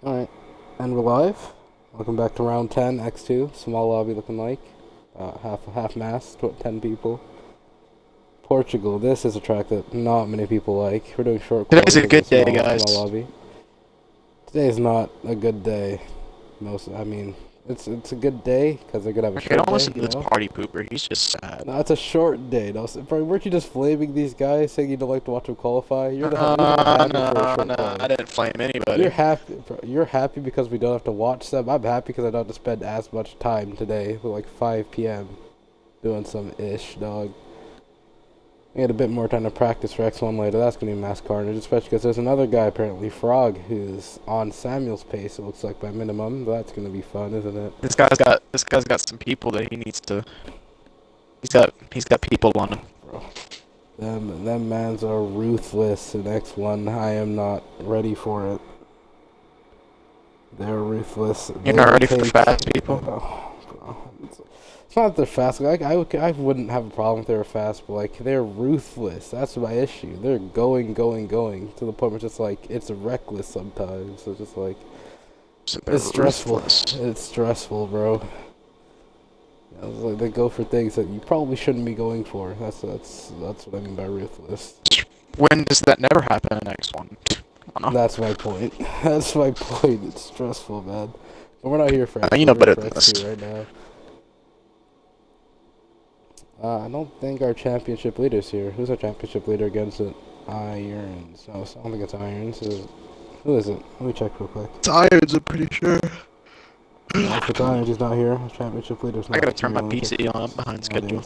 Alright, and we're live. Welcome back to round 10, X2. Small lobby looking like. Half mass, 10 people. Portugal, this is a track that not many people like. We're doing short Today's quarters a because good it's day, small guys. lobby. Today's not a good day. It's a good day because they're gonna have a Okay, short don't day, listen to you this know? party pooper. He's just sad. No, it's a short day. No, bro, weren't you just flaming these guys saying you don't like to watch them qualify? You're the one happy for a short No, quali. I didn't flame You're anybody. happy. Bro, you're happy because we don't have to watch them. I'm happy because I don't have to spend as much time today, like 5 p.m. doing some ish, dog. We had a bit more time to practice for X1 later. That's gonna be mass carnage, especially because there's another guy apparently, Frog, who's on Samuel's pace. It looks like by minimum. That's gonna be fun, isn't it? This guy's got some people that he needs to. He's got people on him. Bro, them mans are ruthless in X1. I am not ready for it. They're ruthless. You're They not will ready for the take. fast people. Bro. It's not that they're fast. Like I wouldn't have a problem if they were fast, but like they're ruthless. That's my issue. They're going to the point where it's just like it's reckless sometimes. So it's just like So they're it's stressful. ruthless. It's stressful, bro. It's like they go for things that you probably shouldn't be going for. That's what I mean by ruthless. When does that never happen in X1? I don't know. That's my point. That's my point. It's stressful, man. But we're not here for You X1. know We're here better for than this. X2 right now. I don't think our championship leader's here. Who's our championship leader against it? Irons. No, I don't think it's Irons. Who is it? Let me check real quick. It's irons, I'm pretty sure. No, if it's Irons, he's not here. Our championship leader's I not gotta here. turn my Let me check PC on. I'm this behind schedule.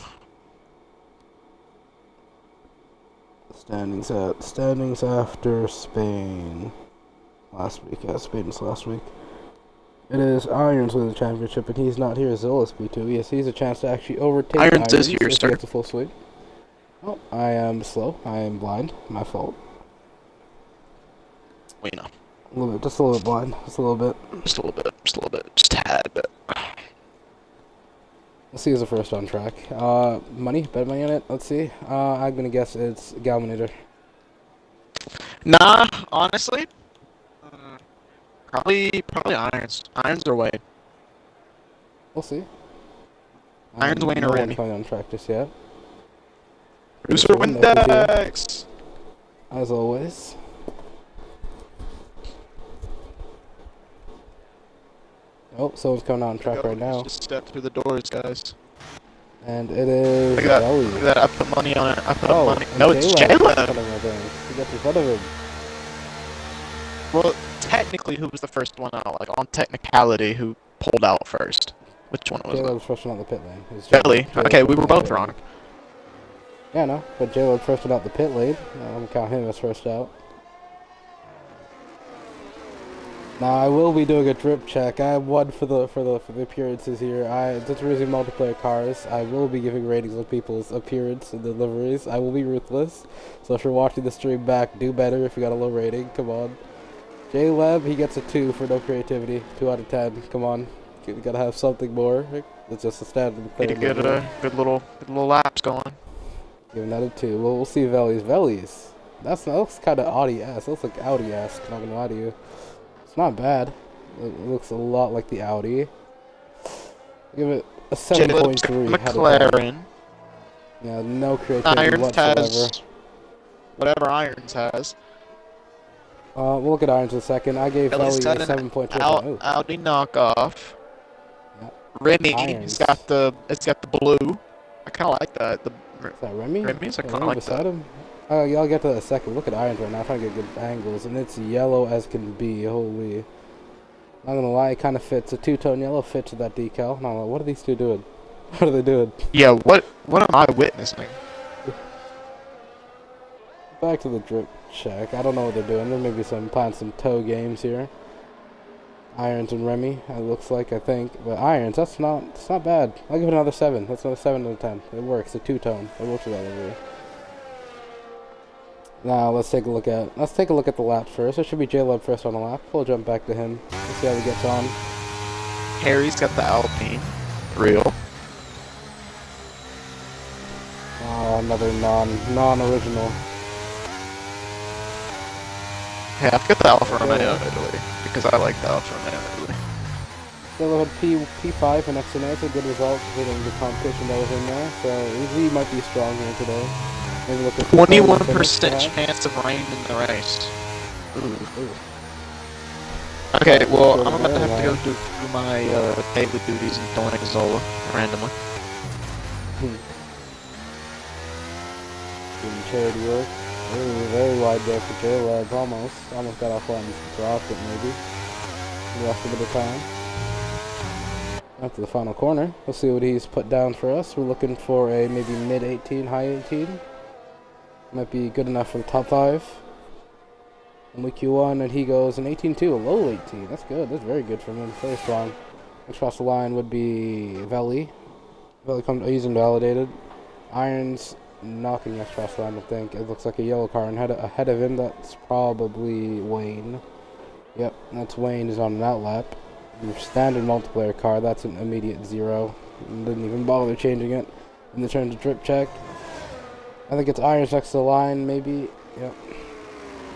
nowadays. Standings after Spain. Last week. Yeah, Spain was last week. It is Irons with the championship, and he's not here. Zolas B2. Yes, he's a chance to actually overtake Irons is here, if he sir. gets a full sweep. Oh, I am slow. I am blind. My fault. Well, you know, A little bit, just a little bit blind. Just a little bit. just a little bit, just a tad bit. Let's see who's the first on track. Money? Bet money on it? Let's see. I'm gonna guess it's Galminator. Nah, honestly, probably irons. Irons or Wade. We'll see. Irons, Wayne, No or one Remy. coming on track just yet. Producer Windex! As always. Oh, someone's coming on track right now. Just step through the doors, guys. And it is Look at that. Belly. Look at that. I put money on it. I put up Oh, money. and No, it's J-Lab got in J-Lab. front of him, I think. He got in front of him. Well, technically, who was the first one out? Like, on technicality, who pulled out first? Which one was J-Lab it? was first one out the pit lane. It was Belly. J-Lab Okay, we first were one out the both pit wrong. lane. Yeah, no, but J-Lab first one out the pit lane. I'm gonna count him as first out. Now I will be doing a drip check. I have one for the appearances here. Since we're using multiplayer cars, I will be giving ratings of people's appearance and deliveries. I will be ruthless. So if you're watching the stream back, do better if you got a low rating. Come on. J-Lab, he gets a 2 for no creativity. 2 out of 10. Come on. You gotta have something more. It's just a standard Need player. to get a good little laps going. Giving that a 2. Well, we'll see Veli's. That looks kind of Audi-esque. That looks like Audi-esque, not gonna lie to you. It's not bad. It looks a lot like the Audi. Give it a J-Lab's 7.3 out of 10. McLaren. Yeah, no creativity Irons whatsoever. has whatever Irons has. We'll look at Irons in a second. I gave Belly's Veli a got an 7.2. Audi knockoff. Yeah. Remy, Irons. it's got the blue. I kind of like that. Is that Remy? Remy's, I Yeah, kind of Remy like beside that. him? Oh, yeah, I'll get to that in a second. Look at Irons right now. I'm trying to get good angles, and it's yellow as can be. Holy. Not gonna lie, it kind of fits. A two-tone yellow fits with that decal. No, what are these two doing? What are they doing? Yeah, what am I witnessing? Back to the drip check. I don't know what they're doing. There may be playing some toe games here. Irons and Remy, it looks like, I think. But Irons, it's not bad. I'll give it another 7. That's another 7 out of 10. It works. A two-tone. It works with that over here. Now let's take a look at the lap first. It should be J-Lab first on the lap. We'll jump back to him. Let's see how he gets on. Harry's got the Alpine. Real. Oh, another non-original. Yeah, I've got the Alfa Romeo in Italy. because I like the Alfa Romeo. Yellow had P5 and XNA. It's a good result considering the competition that was in there. So he might be strong here today. Maybe look at 21% chance of rain in the race. Ooh. Okay, well, I'm about to have to go do my daily duties and throwing Zola randomly. Doing charity work. Ooh, very wide there for J-Lab. Almost got off one. Dropped it maybe. Lost a bit of time. After the final corner, we'll see what he's put down for us. We're looking for a maybe mid-18, high-18. Might be good enough for the top 5. And we Q1, and he goes an 18-2, a low 18. That's good. That's very good from him. Very strong. Next across the line would be Veli. Veli comes, he's invalidated. Irons knocking us across the line, I think. It looks like a yellow car, and ahead of him, that's probably Wayne. Yep, that's Wayne is on an outlap. Your standard multiplayer car, that's an immediate 0. Didn't even bother changing it. In the turn to drip check. I think it's Irons next to the line, maybe. Yep.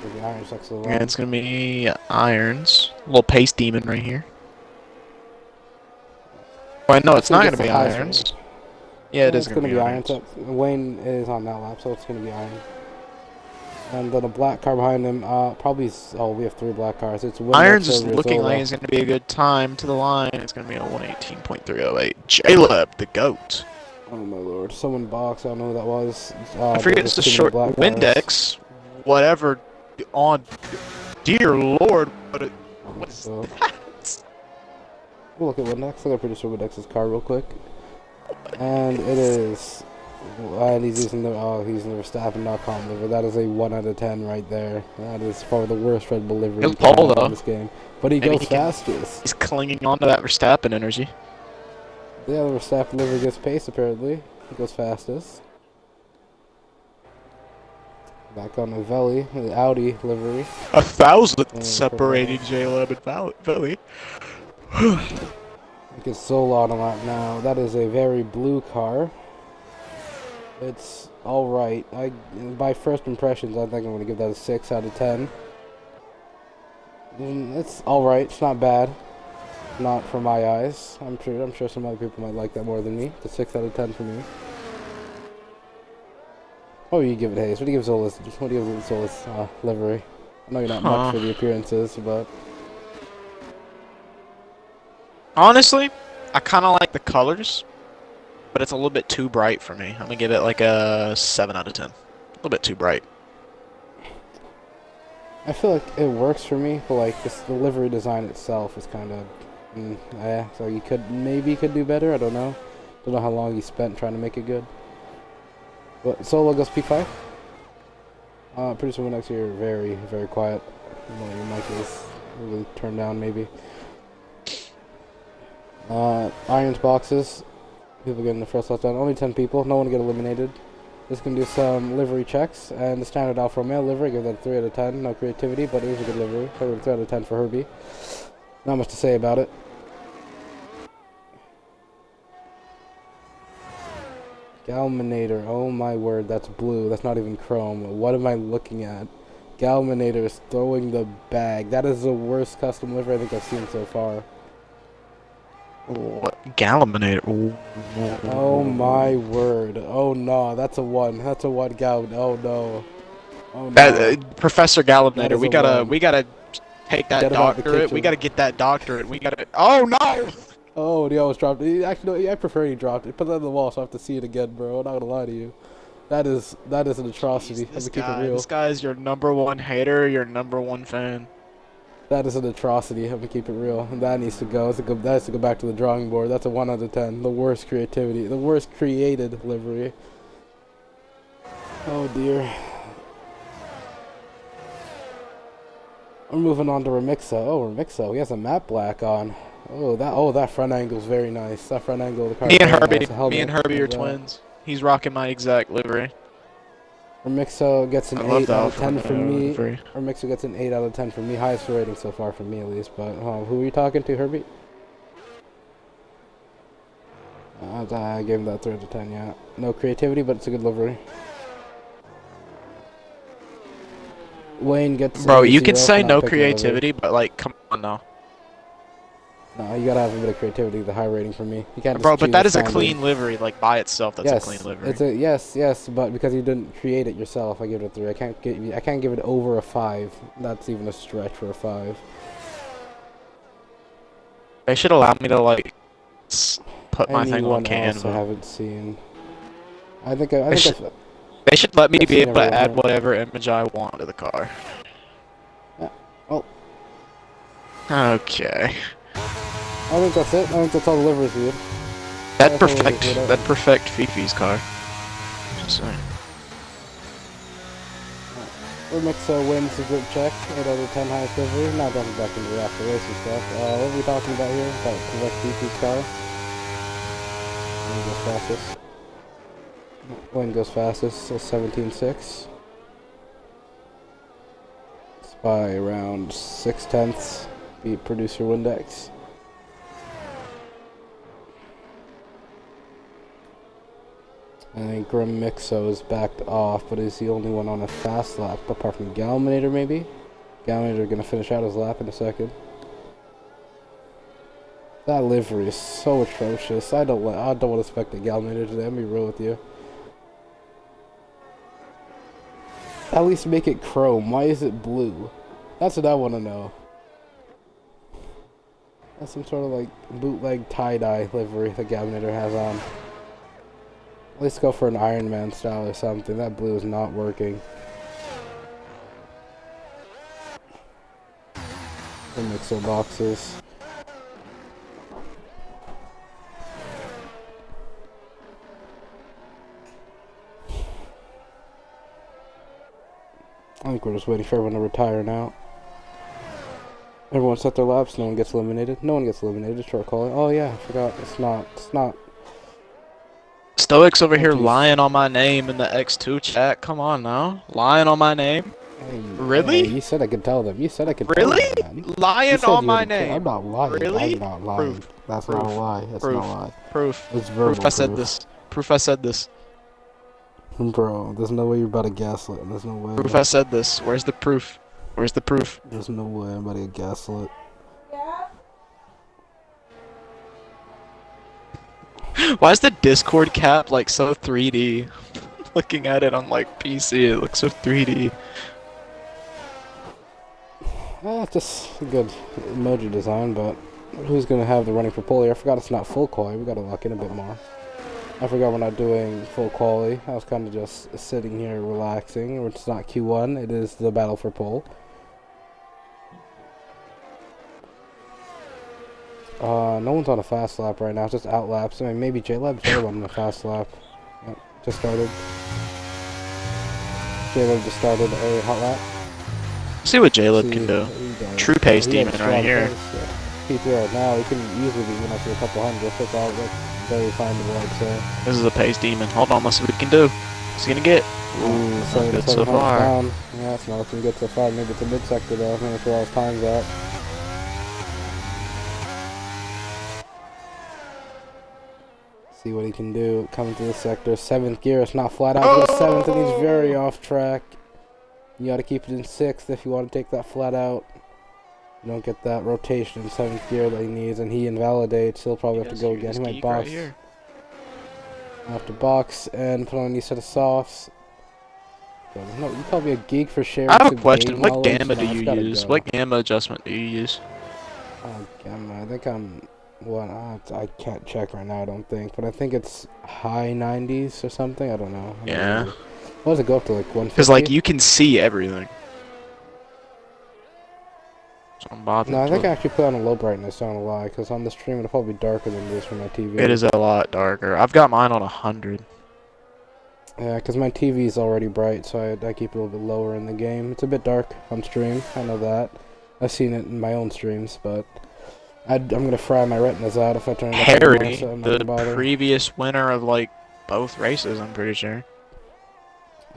Maybe Irons next to the line. Yeah, it's gonna be Irons. A little pace demon right here. Wait, no, it's not gonna be Irons. Rate. Yeah, it is gonna be Irons. Wayne is on that lap, so it's gonna be Irons. And then a black car behind him, probably. Oh, we have 3 black cars. It's Irons is looking like it's gonna be a good time to the line. It's gonna be a 118.308. J-Lab, the GOAT. Oh my lord! Someone boxed. I don't know who that was. I forget it's the short Windex. Whatever. On. Dear lord, what is that? We'll look at Windex. I'm pretty sure Windex's car real quick. And it is. And he's using the Verstappen.com livery. That is a 1 out of 10 right there. That is probably the worst Red Bull livery in this game. But he goes fastest. He's clinging on to that Verstappen energy. Yeah, the Verstappen livery gets pace apparently. He goes fastest. Back on the Veli, the Audi livery. 1,000 separating J-Lab and Veli. It gets Zola on a lap now. That is a very blue car. It's alright. By first impressions, I think I'm going to give that a 6 out of 10. It's alright. It's not bad. Not for my eyes. I'm sure some other people might like that more than me. It's a 6 out of 10 for me. What do you give it, Hayes? What do you give Zola's livery? I know you're not much for the appearances, but... Honestly, I kind of like the colors, but it's a little bit too bright for me. I'm going to give it like a 7 out of 10. A little bit too bright. I feel like it works for me, but like the livery design itself is kind of... so you could do better, I don't know. Don't know how long you spent trying to make it good. But Solo goes P5. Pretty soon next year, very, very quiet. Your mic is really turned down, maybe. Irons boxes. People getting the first left down. Only 10 people. No one get eliminated. Just gonna do some livery checks. And the standard Alfa Romeo livery, give that a 3 out of 10. No creativity, but it was a good livery. 3 out of 10 for Herbie. Not much to say about it. Galminator, oh my word, that's blue. That's not even chrome. What am I looking at? Galminator is throwing the bag. That is the worst custom livery I think I've seen so far. What? Galminator? Oh my word. Oh no, that's a 1. That's a 1 Gal. Oh no. Oh no. Professor Galminator, we gotta take that doctorate. We gotta get that doctorate. We gotta. Oh no! Oh, he almost dropped it. Actually, no, I prefer he dropped it. Put that on the wall so I have to see it again, bro. I'm not gonna lie to you. That is an atrocity. Jeez, this guy is your #1 hater, your #1 fan. That is an atrocity. I'm gonna keep it real. And that needs to go. That has to go back to the drawing board. That's a 1 out of 10. The worst creativity. The worst created livery. Oh dear. We're moving on to Remixa. Oh, Remixa. He has a matte black on. Oh, that front angle is very nice. That front angle of the car. Me and Herbie are twins. He's rocking my exact livery. Remixa gets an 8 out of 10 from me. Remixa gets an 8 out of 10 from me. Highest rating so far from me, at least. But who are you talking to, Herbie? I gave him that 3 out of 10. Yeah, no creativity, but it's a good livery. Wayne gets. Bro, you can say no creativity, but like, come on now. No, you gotta have a bit of creativity. The high rating for me. You can't Bro, just but choose that a is a standard. clean livery, like by itself. That's a clean Yes, livery. it's a yes, but because you didn't create it yourself, I give it a 3. I can't give it over a 5. That's even a stretch for a 5. They should allow me to like put my thing on Anyone else I Canva. haven't seen? I think They should let me I've be seen able to everyone add here. whatever image I want to the car. Oh, Okay. I think that's it. I think that's all the liveries we did. That That's all we did. that perfect Fifi's car. Just saying. Remixo wins the group check. 8 out of 10 highest livery. Now jumping back into the after racing stuff. What are we talking about here? About correct DP's car. Wayne goes fastest. Wayne goes fastest. So 17.6. It's by around 6/10. Beat producer Windex. I think Grim Mixo is backed off, but is the only one on a fast lap, apart from Galminator maybe? Galminator gonna finish out his lap in a second. That livery is so atrocious. I don't want to expect a Galminator today, I'm gonna be real with you. At least make it chrome. Why is it blue? That's what I want to know. That's some sort of like bootleg tie-dye livery that Galminator has on. Let's go for an Iron Man style or something. That blue is not working. The mixer boxes. I think we're just waiting for everyone to retire now. Everyone set their laps. No one gets eliminated. No one gets eliminated. Short calling. Oh yeah, I forgot. It's not. Stoic's over Oh, here geez. lying on my name in the X2 chat. Come on now. Lying on my name? Hey, Really? Hey, you said I could tell them. You said I could Really? tell them, man. Lying You said on you my wouldn't care. name? I'm not lying. Really? I'm not lying. Proof. That's Proof. not a lie. That's Proof. not a lie. Proof. It's verbal Proof I said proof. this. Proof I said this. Bro, there's no way you're about to gaslit. There's no way. Proof I said this. Where's the proof? Where's the proof? There's no way I'm about to get gaslit. Why is the Discord cap like so 3D? Looking at it on like PC, it looks so 3D. Just a good emoji design, but who's gonna have the running for pole? I forgot it's not full quality. We gotta lock in a bit more. I forgot we're not doing full quality. I was kind of just sitting here relaxing. It's not Q1. It is the battle for pole. No one's on a fast lap right now. It's just out laps. I mean, maybe J-Lab. J-Lab on a fast lap. Yep, just started. J-Lab just started a hot lap. See what J-Lib can do. True pace He had demon a right strong here. pace, yeah. P3 right now. He can easily be even up to a couple hundred. That's very findable, I'd say. This is a pace demon. Hold on, let's see what he can do. What's he gonna get? Ooh, not good so 700 far. down. Yeah, it's not looking good so far. Maybe it's a mid-sector though. I'm gonna throw all his times out. See what he can do. Coming to the sector. 7th gear. It's not flat out. He's 7th and he's very off track. You gotta keep it in 6th if you want to take that flat out. You don't get that rotation in 7th gear that he needs, and he invalidates. He'll probably have to go again. He might box. Right Have to box and put on a new set of softs. No, you call me a geek for sharing. I have a some question. game What knowledge? gamma No, do it's you gotta use? go. What gamma adjustment do you use? Gamma. I think I'm. Well, I can't check right now. I don't think, but I think it's high 90s or something. I don't know. Yeah. What does it go up to, like 150? Because like you can see everything. So I'm bothered. No, I think I actually put on a low brightness. Don't lie, because on the stream it'll probably be darker than this from my TV. It is a lot darker. I've got mine on 100. Yeah, because my TV is already bright, so I keep it a little bit lower in the game. It's a bit dark on stream. I know that. I've seen it in my own streams, but I'm gonna fry my retinas out if I turn it up Harry, more, so I'm not the gonna bother. previous winner of like both races, I'm pretty sure.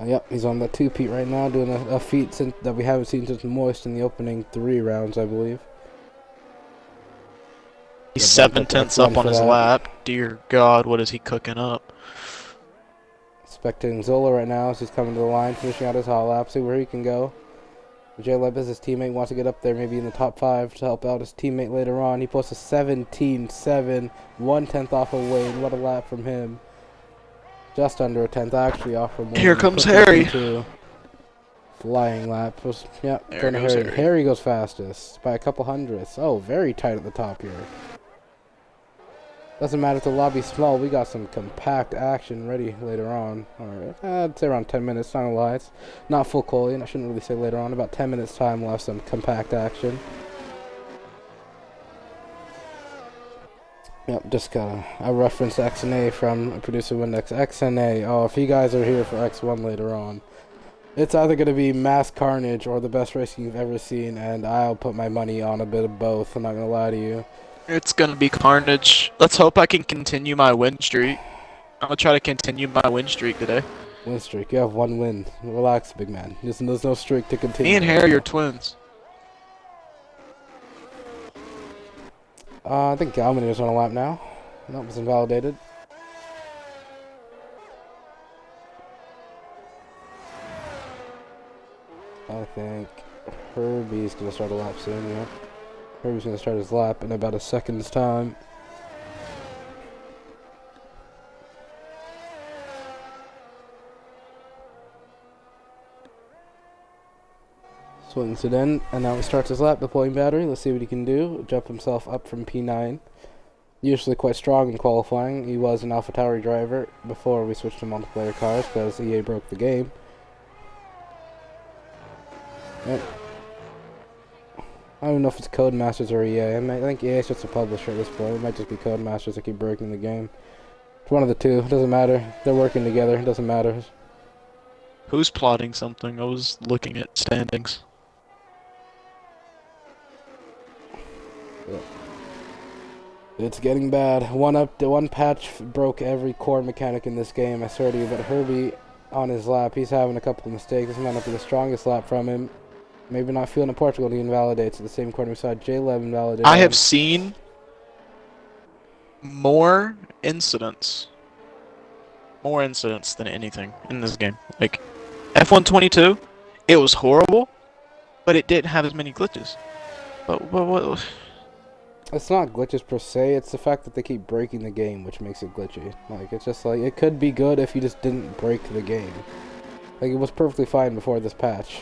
Yep, he's on that 2-peat right now, doing a feat that we haven't seen since Moist in the opening 3 rounds, I believe. He's Yeah, 7/10 up on his lap. Dear God, what is he cooking up? Spectating Zola right now as he's coming to the line, finishing out his hot lap. See where he can go. J-Leb is his teammate, wants to get up there maybe in the top 5 to help out his teammate later on. He posts a 17.7, 1/10 off of Wayne. What a lap from him. Just under a 10th actually off from Wayne. Here comes Harry. Flying lap. Yeah, there goes Harry. Harry goes fastest by a couple hundredths. Oh, very tight at the top here. Doesn't matter if the lobby's small, we got some compact action ready later on. Alright, I'd say around 10 minutes, not gonna lie. It's not full quality, I shouldn't really say later on. About 10 minutes time, we'll have some compact action. Yep, just I referenced X and A from Producer Windex. X and A, oh, if you guys are here for X1 later on, it's either going to be mass carnage or the best racing you've ever seen, and I'll put my money on a bit of both, I'm not going to lie to you. It's gonna be carnage. Let's hope I can continue my win streak. I'm gonna try to continue my win streak today. Win streak, you have 1 win. Relax, big man. There's no streak to continue. Me and Harry are twins. I think Commentators on a lap now. That was invalidated. I think Herbie's gonna start a lap soon, yeah. Herbie's gonna start his lap in about a second's time. Swings it in, and now he starts his lap deploying battery. Let's see what he can do. Jump himself up from P9. Usually quite strong in qualifying. He was an AlphaTauri driver before we switched to multiplayer cars because EA broke the game. Yep. I don't know if it's Codemasters or EA. I think EA is just a publisher at this point. It might just be Codemasters that keep breaking the game. It's one of the two. It doesn't matter. They're working together. It doesn't matter. Who's plotting something? I was looking at standings. Yeah. It's getting bad. One patch broke every core mechanic in this game, I swear to you. But Herbie, on his lap, he's having a couple of mistakes. This might not be the strongest lap from him. Maybe not feeling in Portugal, he invalidates at the same corner we saw J-Leb invalidate. I have seen more incidents than anything in this game. Like, F122, it was horrible, but it didn't have as many glitches. But what? It's not glitches per se, it's the fact that they keep breaking the game, which makes it glitchy. Like, it's just like, it could be good if you just didn't break the game. Like, it was perfectly fine before this patch.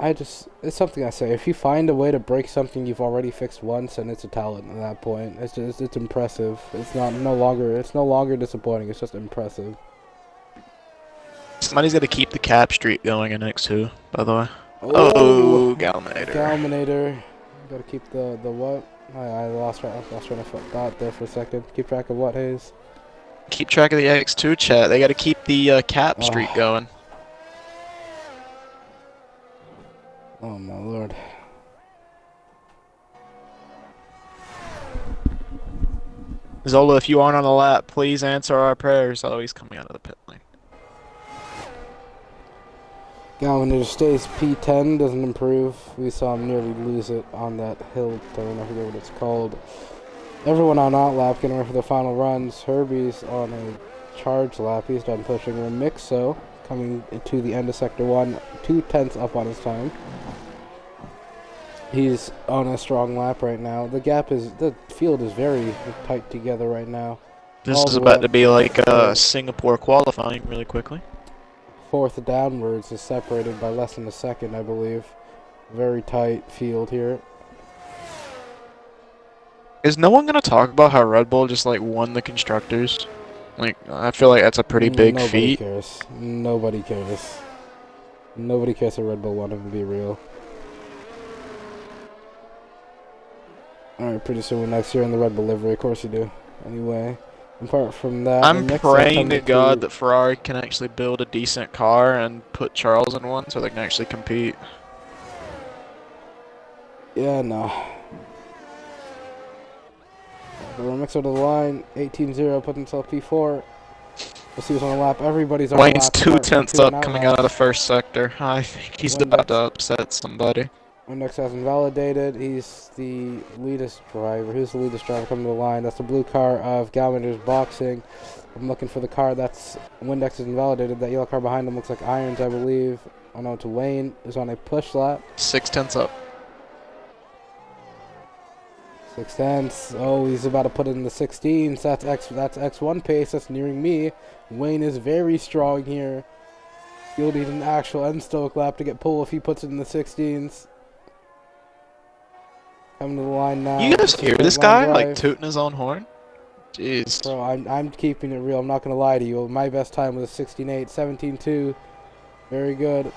It's something I say. If you find a way to break something you've already fixed once, and it's a talent at that point. It's impressive. It's no longer disappointing. It's just impressive. Somebody's got to keep the cap streak going in X2, by the way. Oh, Galminator. Galminator. Got to keep the what? I lost train of thought there for a second. Keep track of what, Hayes? Keep track of the X2 chat. They got to keep the cap streak going. Oh my lord. Zola, if you aren't on the lap, please answer our prayers. Oh, he's coming out of the pit lane. Galminator stays P10, doesn't improve. We saw him nearly lose it on that hill turn, I forget what it's called. Everyone on out lap getting ready for the final runs. Herbie's on a charge lap. He's done pushing. Remixo coming to the end of Sector 1, 2/10 up on his time. He's on a strong lap right now. The field is very tight together right now. This is about to be like Singapore qualifying really quickly. Fourth downwards is separated by less than a second, I believe. Very tight field here. Is no one gonna talk about how Red Bull just like won the constructors? Like, I feel like that's a pretty big feat. Nobody cares. Nobody cares if Red Bull won, to be real. Alright, pretty soon next year in the Red Bull livery, of course you do. Anyway, apart from that, I'm praying to God that Ferrari can actually build a decent car and put Charles in one so they can actually compete. Yeah, no. The remix to the line, 18-0, put himself P4. We'll see who's on the lap. Everybody's on the lap. Wayne's 2/10 up coming out of the first sector. I think he's about to upset somebody. Index has invalidated. He's the leadest driver. Who's the leadest driver coming to the line? That's the blue car of Galvander's Boxing. I'm looking for the car that's Windex is invalidated. That yellow car behind him looks like Irons, I believe. Oh no, to Wayne is on a push lap. 6/10 up. 6/10. Oh, he's about to put it in the 16s. That's X1 pace. That's nearing me. Wayne is very strong here. He'll need an actual end stoke lap to get pull if he puts it in the 16s. Coming to the line now. You guys hear this guy like tooting his own horn? Jeez. Bro, I'm keeping it real. I'm not gonna lie to you. My best time was 16.8, 17.2. Very good.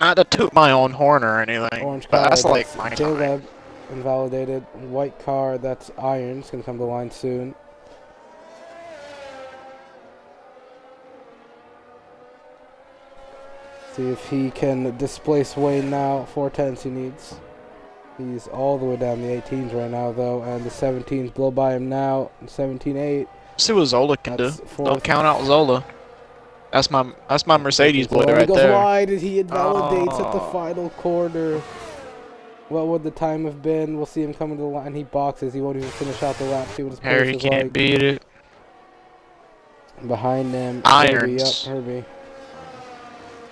Not to toot my own horn or anything, Orange but car. that's like my time. J-Leb invalidated. White car. That's Irons. Gonna come to the line soon. See if he can displace Wayne now. 4/10 he needs. He's all the way down the 18s right now, though, and the 17s blow by him now. 17.8. See what Zola can do. Don't count out Zola. That's my Mercedes boy right He goes there. wide as he invalidates at the final corner. What would the time have been? We'll see him coming to the line. He boxes. He won't even finish out the lap. See what his pace Harry is can't like. beat it. Behind them, Irons. Herbie.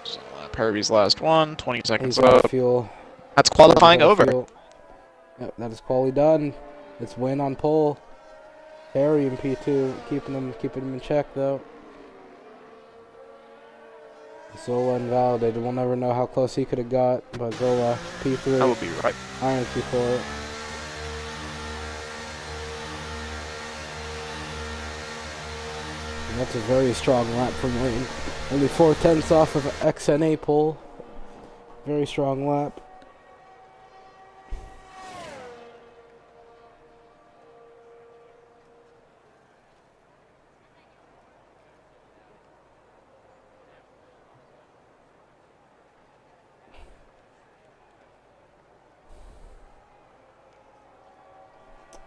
So, Herbie's last one. 20 seconds He's out up. of fuel. That's qualifying over. Fuel. Yep, that is quality done. It's Win on pole. Harry in P2, keeping him in check though. Zola invalidated. We'll never know how close he could have got, but Zola P3. I will be right. Iron P4. And that's a very strong lap from Wayne. Only 4/10 off of XNA pole. Very strong lap.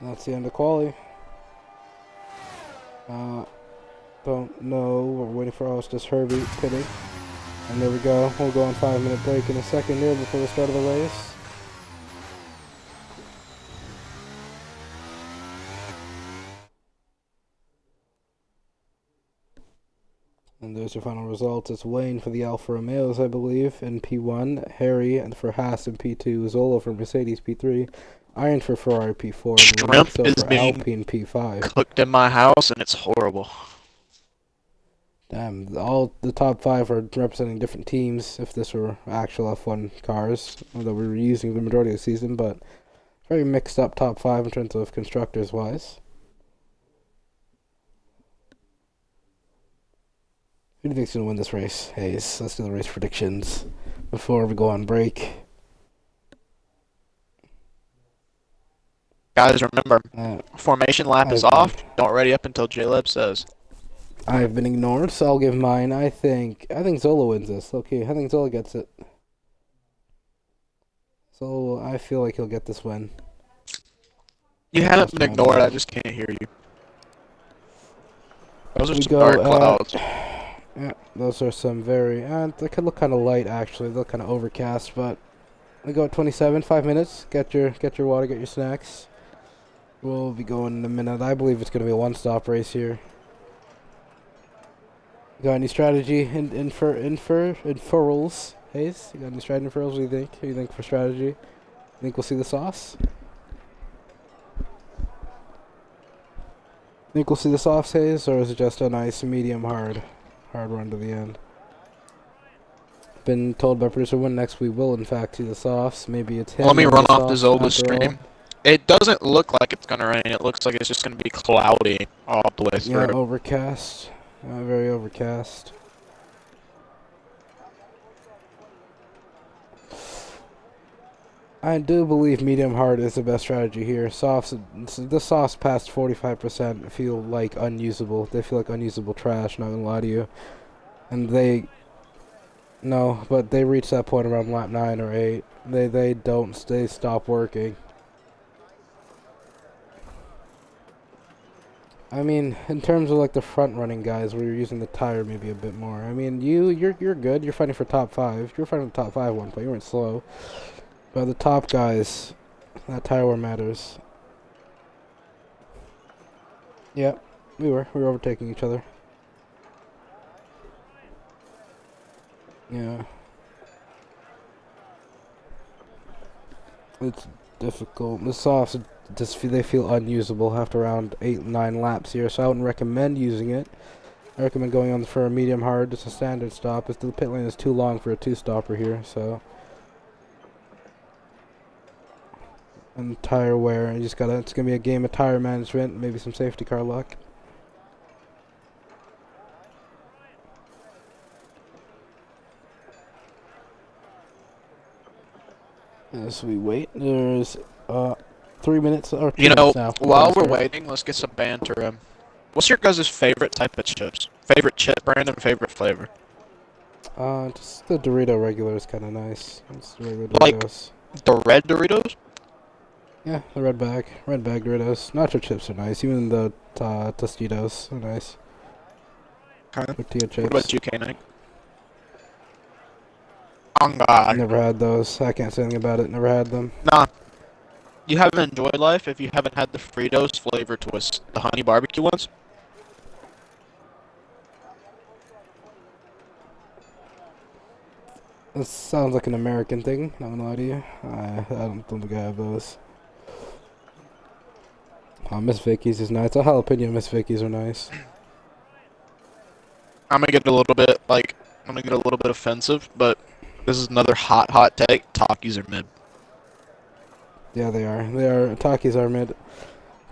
That's the end of quali. Don't know. We're waiting for Austin Herbie pitting. And there we go. We'll go on 5-minute break in a second here before the start of the race. And there's your final results. It's Wayne for the Alfa Romeos, I believe, in P1. Harry and for Haas in P2. Zola for Mercedes P3. Iron for Ferrari P4. Shrimp and is for being Alpine P5. cooked in my house, and it's horrible. Damn, all the top 5 are representing different teams if this were actual F1 cars that we were using the majority of the season, but very mixed up top 5 in terms of constructors wise. Who do you think's going to win this race? Hayes, let's do the race predictions before we go on break. Guys, remember, formation lap is off. Don't ready up until J-Leb says. I've been ignored, so I'll give mine. I think Zola wins this. Okay, I think Zola gets it. So I feel like he'll get this win. You haven't been ignored. I just can't hear you. Those are some go dark clouds. Yeah, those are some very. They could look kind of light actually. They look kind of overcast, but we go at 27. 5 minutes. Get your water. Get your snacks. We'll be going in a minute. I believe it's going to be a one-stop race here. Got any strategy inferrals? Hayes, you got any strategy inferrals? What do you think? What do you think for strategy? Think we'll see the sauce? Think we'll see the sauce, Hayes, or is it just a nice medium hard run to the end? Been told by producer Win next we will in fact see the sauce. Maybe it's him. Let me run off the Zola Zola stream. It doesn't look like it's gonna rain. It looks like it's just gonna be cloudy all the way through. Yeah, overcast. Very overcast. I do believe medium hard is the best strategy here. Softs, the softs past 45% feel like unusable. They feel like unusable trash, not gonna lie to you. And they reach that point around lap 9 or 8. They stop working. I mean, in terms of like the front running guys, where you're using the tire maybe a bit more. I mean, you're good. You're fighting for top 5. You're fighting for top 5 one point. You weren't slow. By the top guys. That tire wear matters. Yep, we were overtaking each other. Yeah. It's difficult. The softs they feel unusable after around 8-9 laps here, so I wouldn't recommend using it. I recommend going on for a medium hard, just a standard stop. If the pit lane is too long for a two-stopper here, so. And tire wear, you just gotta. It's gonna be a game of tire management, maybe some safety car luck. As we wait, there's 3 minutes or 2 minutes now. While we're waiting, let's get some banter. What's your guys' favorite type of chips? Favorite chip brand and favorite flavor? Just the Dorito regular is kind of nice. It's the regular Like Doritos. the red Doritos? Yeah, the red bag Doritos. Nacho chips are nice. Even the Tostitos are nice. Okay. Tortilla chips. What about you, K-Nick? Oh God. Never had those. I can't say anything about it. Never had them. Nah. You haven't enjoyed life if you haven't had the Fritos flavor twist, the honey barbecue ones. This sounds like an American thing. Not gonna lie to you. I don't think I have those. Miss Vicky's is nice. A jalapeno Miss Vicky's are nice. I'm gonna get a little bit offensive, but this is another hot take. Takis are mid. Yeah, they are. Takis are mid.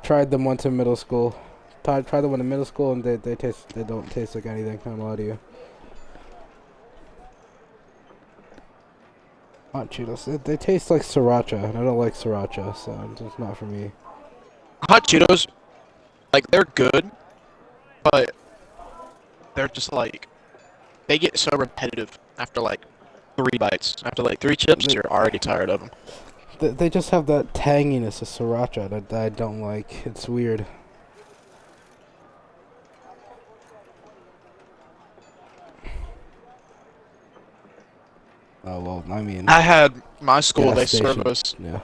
Tried them once in middle school. Tried them in middle school, and they don't taste like anything. Not gonna lie to you. Hot Cheetos. They taste like sriracha, and I don't like sriracha, so it's just not for me. Hot Cheetos, like, they're good, but they're just like, they get so repetitive after like 3 bites. After like 3 chips, you're already tired of them. They just have that tanginess of sriracha that I don't like. It's weird. Oh, well, I mean... I had my school, they station. serve us. Yeah.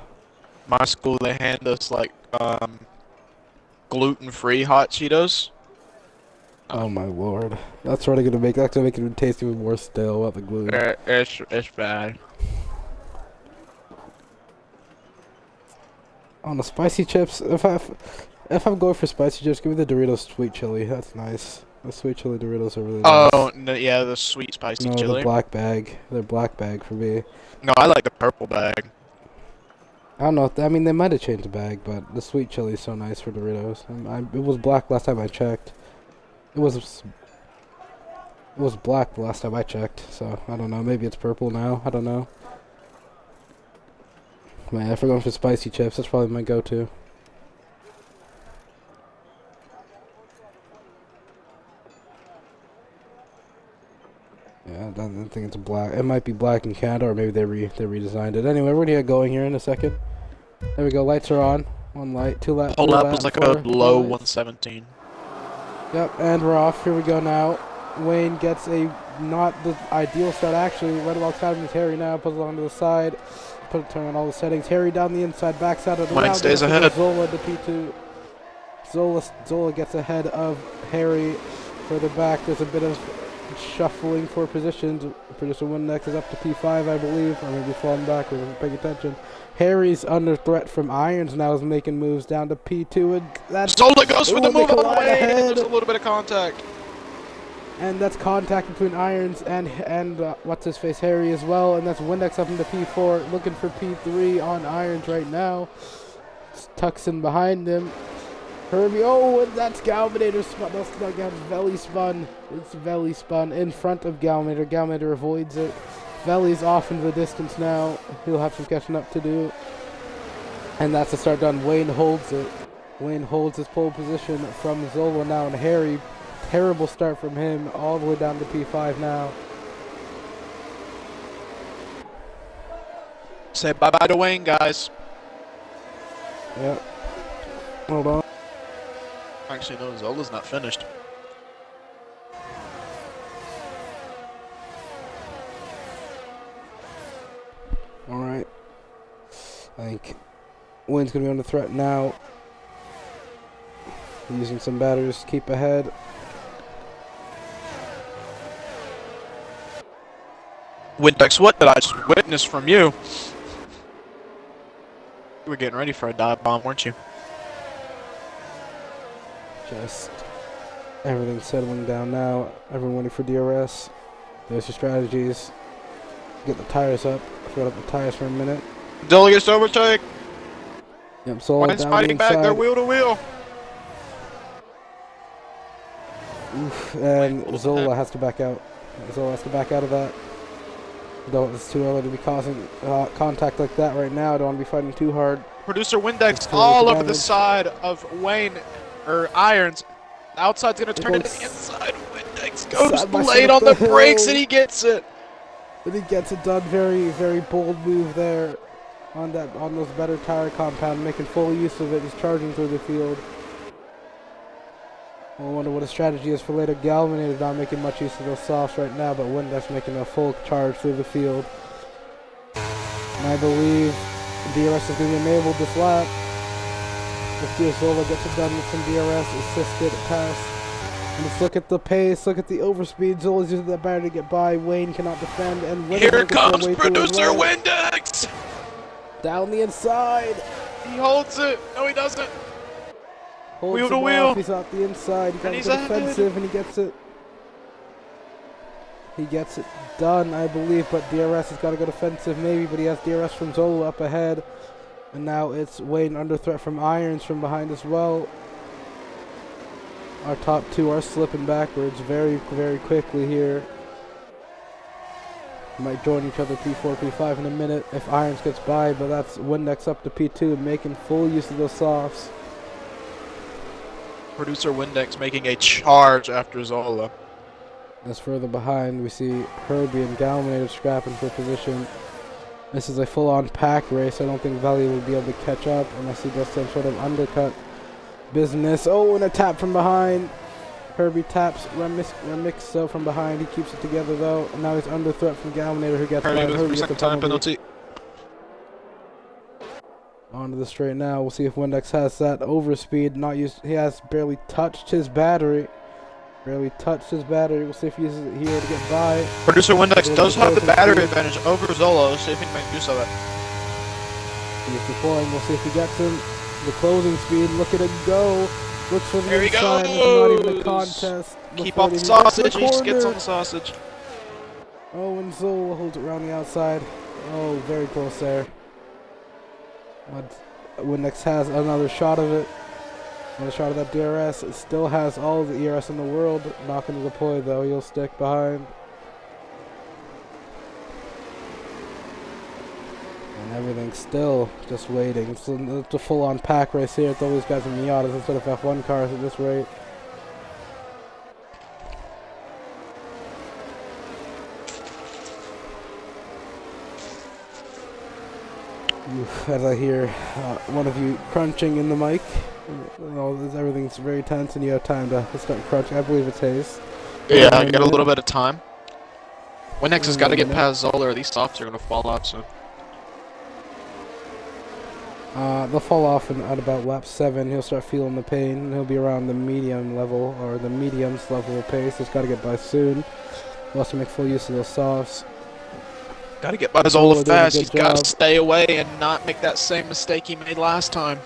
My school, they hand us like gluten-free hot Cheetos. Oh my lord. That's really gonna make it taste even more stale without the gluten. It's bad. On the spicy chips, if I'm going for spicy chips, give me the Doritos sweet chili. That's nice. The sweet chili Doritos are really nice. Oh, no, yeah, the sweet spicy chili. No, the black bag. They're black bag for me. No, I like the purple bag. I don't know. I mean, they might have changed the bag, but the sweet chili is so nice for Doritos. It was black last time I checked. It was black the last time I checked, so I don't know. Maybe it's purple now. I don't know. Man, if we're going for spicy chips, that's probably my go-to. Yeah, I don't think it's black. It might be black in Canada, or maybe they redesigned it. Anyway, we're gonna get going here in a second. There we go. Lights are on. 1 light, 2 light. Hold up, was like a low 117. Yep, and we're off. Here we go now. Wayne gets a not the ideal start actually. Right alongside him is Harry now. Puts it onto the side. Turn on all the settings. Harry down the inside, backs out of the Wayne stays ahead. Zola to P2. Zola gets ahead of Harry. Further back, there's a bit of shuffling for positions. Producer one next is up to P5, I believe. Or maybe falling back. We're paying attention. Harry's under threat from Irons now, is making moves down to P2, and that's Zola goes with the move on the way. Ahead. There's a little bit of contact. And that's contact between Irons and what's his face, Harry as well. And that's Windex up into P4, looking for P3 on Irons right now. Tucks in behind him. Herbie, oh, and that's Galminator spun. That's not Veli spun. It's Veli spun in front of Galminator. Galminator avoids it. Veli's off into the distance now. He'll have some catching up to do. And that's the start done. Wayne holds it. Wayne holds his pole position from Zola now, and Harry. Terrible start from him, all the way down to P5 now. Say bye-bye to Wayne, guys. Yep. Hold on. Actually, no, Zola's not finished. Alright. I think Wayne's going to be under threat now. Using some batteries to keep ahead. Windex, what did I just witness from you? You were getting ready for a dive bomb, weren't you? Just everything settling down now. Everyone waiting for DRS. There's your strategies. Get the tires up. I forgot about the tires for a minute. Delegates overtake. Yep, Solo Wayne's down fighting the back. They're inside. wheel to wheel. Oof, and Zola has to back out. Zola has to back out of that. Though it's too early to be causing contact like that right now. I don't want to be fighting too hard. Producer Windex all over the side of Wayne, or Irons. The outside's going to turn into the inside. Windex goes late on the brakes and he gets it. And he gets it done. Very, very bold move there on those better tire compound, making full use of it. He's charging through the field. I wonder what his strategy is for later. Galvanator not making much use of those softs right now, but Windex making a full charge through the field. And I believe DRS is going to be enabled this lap. If Zola gets it done with some DRS, assisted pass. And let's look at the pace, look at the overspeed. Zola's using that battery to get by. Wayne cannot defend, and Windex here comes Producer Windex! Down the inside. He holds it. No, he doesn't. Holds wheel to him wheel. off. He's out the inside. He got he's the defensive, and he gets it. He gets it done, I believe, but DRS has got to go defensive maybe, but he has DRS from Zola up ahead. And now it's Wayne under threat from Irons from behind as well. Our top two are slipping backwards very, very quickly here. Might join each other P4, P5 in a minute if Irons gets by, but that's Windex up to P2, making full use of those softs. Producer Windex making a charge after Zola. As further behind, we see Herbie and Galvanator scrapping for position. This is a full-on pack race. I don't think Valley will be able to catch up unless he does some sort of undercut business. Oh, and a tap from behind. Herbie taps Remixo from behind. He keeps it together, though. And now he's under threat from Galvanator, who gets by. Herbie gets the penalty. Onto the straight now. We'll see if Windex has that overspeed. Not used. He has barely touched his battery. Barely touched his battery. We'll see if he uses it here to get by. Producer Windex does have the battery advantage over Zola. Let's see if he can make use of it. He's deploying. We'll see if he gets him. The closing speed. Look at it go. Looks for the There he inside. goes. It's not even a contest. Keep off the sausage. He just gets on the sausage. Oh, and Zola holds it around the outside. Oh, very close there. But Windex has another shot of it. Another shot of that DRS. It still has all the ERS in the world. Not going to deploy, though. He'll stick behind. And everything's still just waiting. It's a full-on pack race here. It's all these guys in Miatas instead of F1 cars at this rate. As I hear one of you crunching in the mic. Everything's very tense and you have time to start crunching. I believe it's Hayes. Yeah, I got a little bit of time. Windex has got to get past Zola or these softs are going to fall out soon. They'll fall off at about lap 7. He'll start feeling the pain. And he'll be around the medium level or the mediums level of pace. He's got to get by soon. He'll also make full use of those softs. Got to get by Zola fast. He's got to stay away and not make that same mistake he made last time.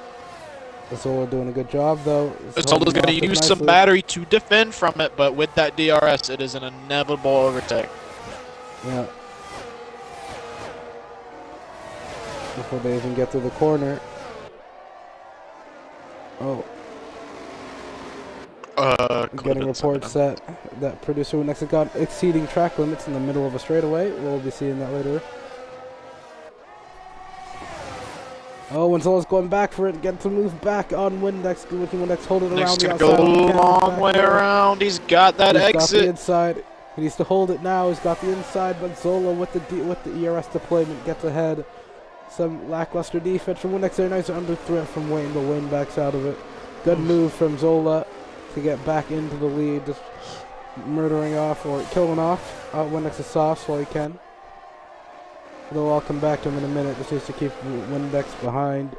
Zola doing a good job, though. Zola's going to use some battery to defend from it, but with that DRS, it is an inevitable overtake. Yeah. Before they even get to the corner. Oh. Getting reports that Producer Windex has got exceeding track limits in the middle of a straightaway. We'll be seeing that later. Oh, and Zola's going back for it. Get to move back on Windex. Looking Windex hold it around the outside. Go a long way around. He's got that exit. He's got the inside. He needs to hold it now. He's got the inside, but Zola with the ERS deployment gets ahead. Some lackluster defense from Windex there. Nice under threat from Wayne, but Wayne backs out of it. Good move from Zola to get back into the lead, just murdering off or killing off Windex's softs while he can. They'll all come back to him in a minute. Just needs to keep Windex behind.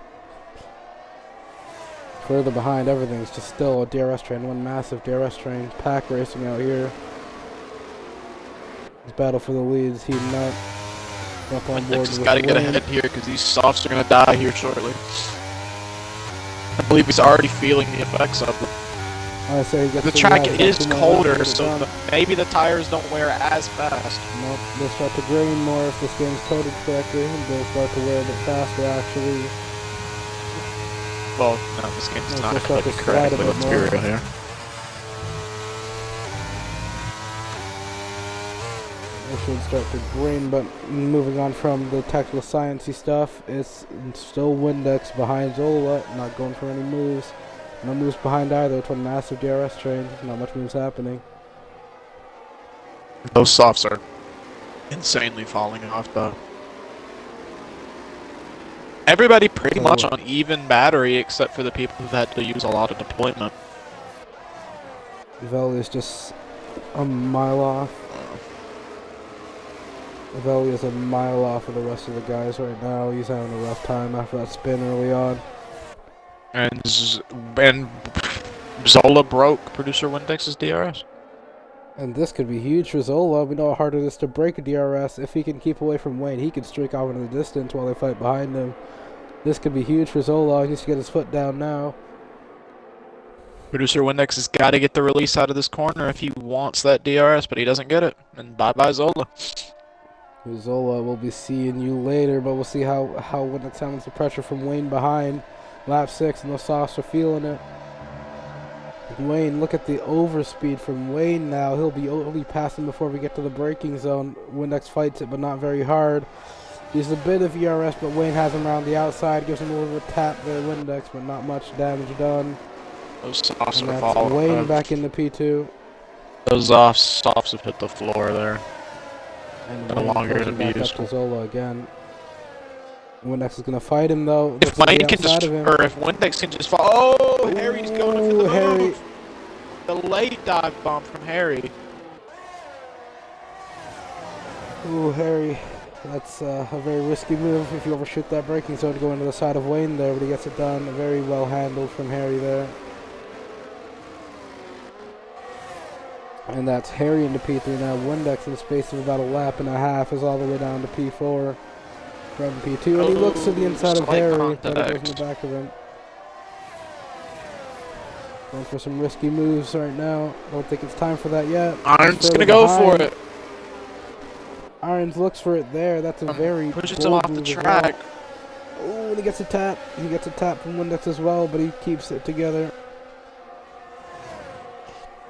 Further behind, everything's just still a DRS train. One massive DRS train. Pack racing out here. This battle for the lead is heating up. Up on board Windex has with got to get Wayne. ahead here because these softs are going to die here shortly. I believe he's already feeling the effects of them. I say he gets The to track have is something more colder, left to so get done. maybe the tires don't wear as fast. Nope, they'll start to grain more if this game's coded correctly. They'll start to wear a bit faster, actually. Well, no, this game's They'll not start to coded slide a correctly. bit Let's be more. real here. They should start to grain, but moving on from the tactical sciencey stuff, it's still Windex behind Zola, not going for any moves. No moves behind either. It's a massive DRS train. Not much moves happening. Those softs are insanely falling off, though. Everybody pretty much on even battery, except for the people who've had to use a lot of deployment. Veli is just a mile off. Veli is a mile off of the rest of the guys right now. He's having a rough time after that spin early on. And Zola broke producer Windex's DRS. And this could be huge for Zola. We know how hard it is to break a DRS. If he can keep away from Wayne, he can streak off into the distance while they fight behind him. This could be huge for Zola. He needs to get his foot down now. Producer Windex has got to get the release out of this corner if he wants that DRS, but he doesn't get it. And bye-bye Zola. Zola, we'll be seeing you later, but we'll see how Windex handles the pressure from Wayne behind. Lap 6, and the softs are feeling it. Wayne, look at the overspeed from Wayne now. He'll be passing before we get to the braking zone. Windex fights it, but not very hard. He's a bit of ERS, but Wayne has him around the outside. Gives him a little bit of tap there, Windex, but not much damage done. Those softs And are that's falling. Wayne back into P2. Those softs have hit the floor there. And No Wayne longer pushes gonna be back up useful. to Zola again. Windex is going to fight him, though. If Looks to Wayne the can outside just, of him. or if Windex can just fall. Oh, Harry's going for the Harry. move. The late dive bomb from Harry. Ooh, Harry. That's a very risky move if you overshoot that braking zone to go into the side of Wayne there, but he gets it done. Very well handled from Harry there. And that's Harry into P3 now. Windex in the space of about a lap and a half is all the way down to P4 from P2. And he looks to the inside of slight Harry, but it goes in contact. the back of him. Going for some risky moves right now. Don't think it's time for that yet. Iron's Further gonna go for behind. it. Irons looks for it there. That's a very Pushes him bold off the move as track. well. Oh, and he gets a tap. He gets a tap from Windex as well, but he keeps it together.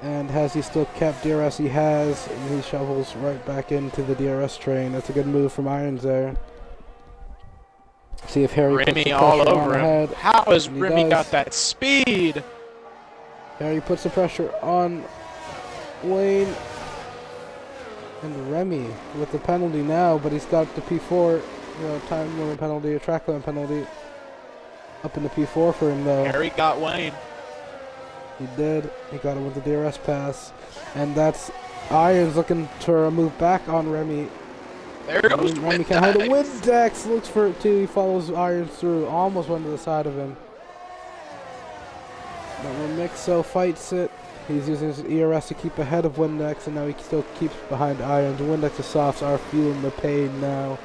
And has he still kept DRS? He has. And he shovels right back into the DRS train. That's a good move from Irons there. See if Harry puts Remy the all pressure on over him. ahead. How has And he Remy does. got that speed? Harry puts the pressure on Wayne. And Remy with the penalty now, but he's got the P4, time limit penalty, a track limit penalty. Up in the P4 for him though. Harry got Wayne. He did. He got him with the DRS pass. And that's Irons looking to move back on Remy. There goes Remy can hold it. Windex. Windex looks for it too. He follows Irons through. Almost went to the side of him. But Remixo fights it. He's using his ERS to keep ahead of Windex, and now he still keeps behind Irons. Windex's softs are feeling the pain now.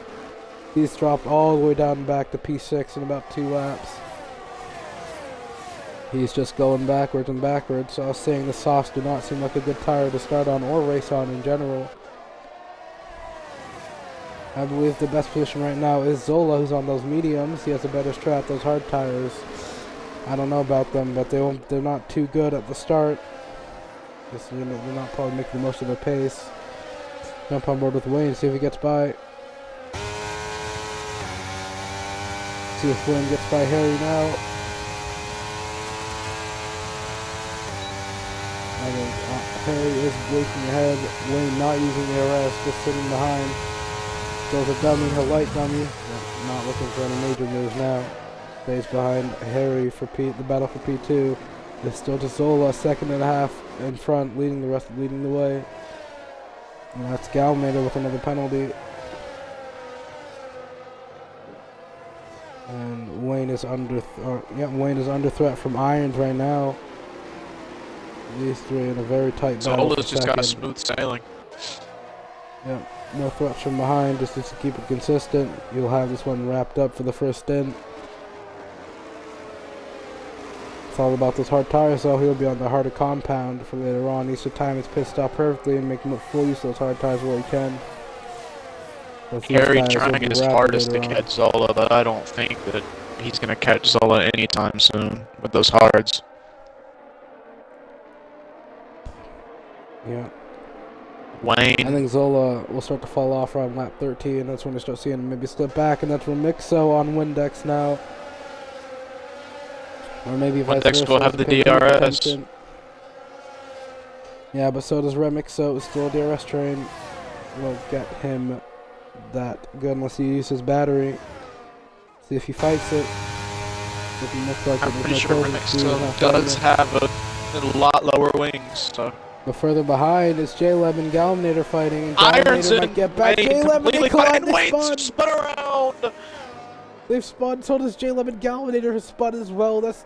He's dropped all the way down back to P6 in about 2 laps. He's just going backwards and backwards. So I was saying the softs do not seem like a good tire to start on or race on in general. I believe the best position right now is Zola, who's on those mediums. He has a better strat, those hard tires. I don't know about them, but they're not too good at the start. Just, they're not probably making the most of their pace. Jump on board with Wayne, see if he gets by. See if Wayne gets by Harry now. Harry is breaking ahead. Wayne not using the RS, just sitting behind. Goes a dummy, a light dummy. Not looking for any major moves now. Stays behind Harry for the battle for P2. It's still to Zola, 2.5 in front, leading the way. And that's Galmater with another penalty. And Wayne is under threat from Irons right now. These three in a very tight battle. Zola's just got smooth sailing. Yep, no threats from behind, just to keep it consistent. You'll have this one wrapped up for the first stint. It's all about those hard tires, so he'll be on the harder compound for later on. He needs to time his pit stop perfectly and make full use of those hard tires where he can. Harry's trying his hardest to catch Zola, but I don't think that he's going to catch Zola anytime soon with those hards. Yeah. Wayne. I think Zola will start to fall off around lap 13. That's when we start seeing him maybe slip back, and that's Remixo on Windex now. Or maybe Windex will have the DRS. Yeah, but so does Remixo. Still a DRS train. Won't get him that good unless he uses battery. See if he fights it. I'm pretty sure Remixo does have a lot lower wings, so. But further behind is J-Leb and Galminator fighting. And Ironson might get back. J-Leb and Wayne spun around. They've spun. So does J-Leb and Galminator has spun as well. That's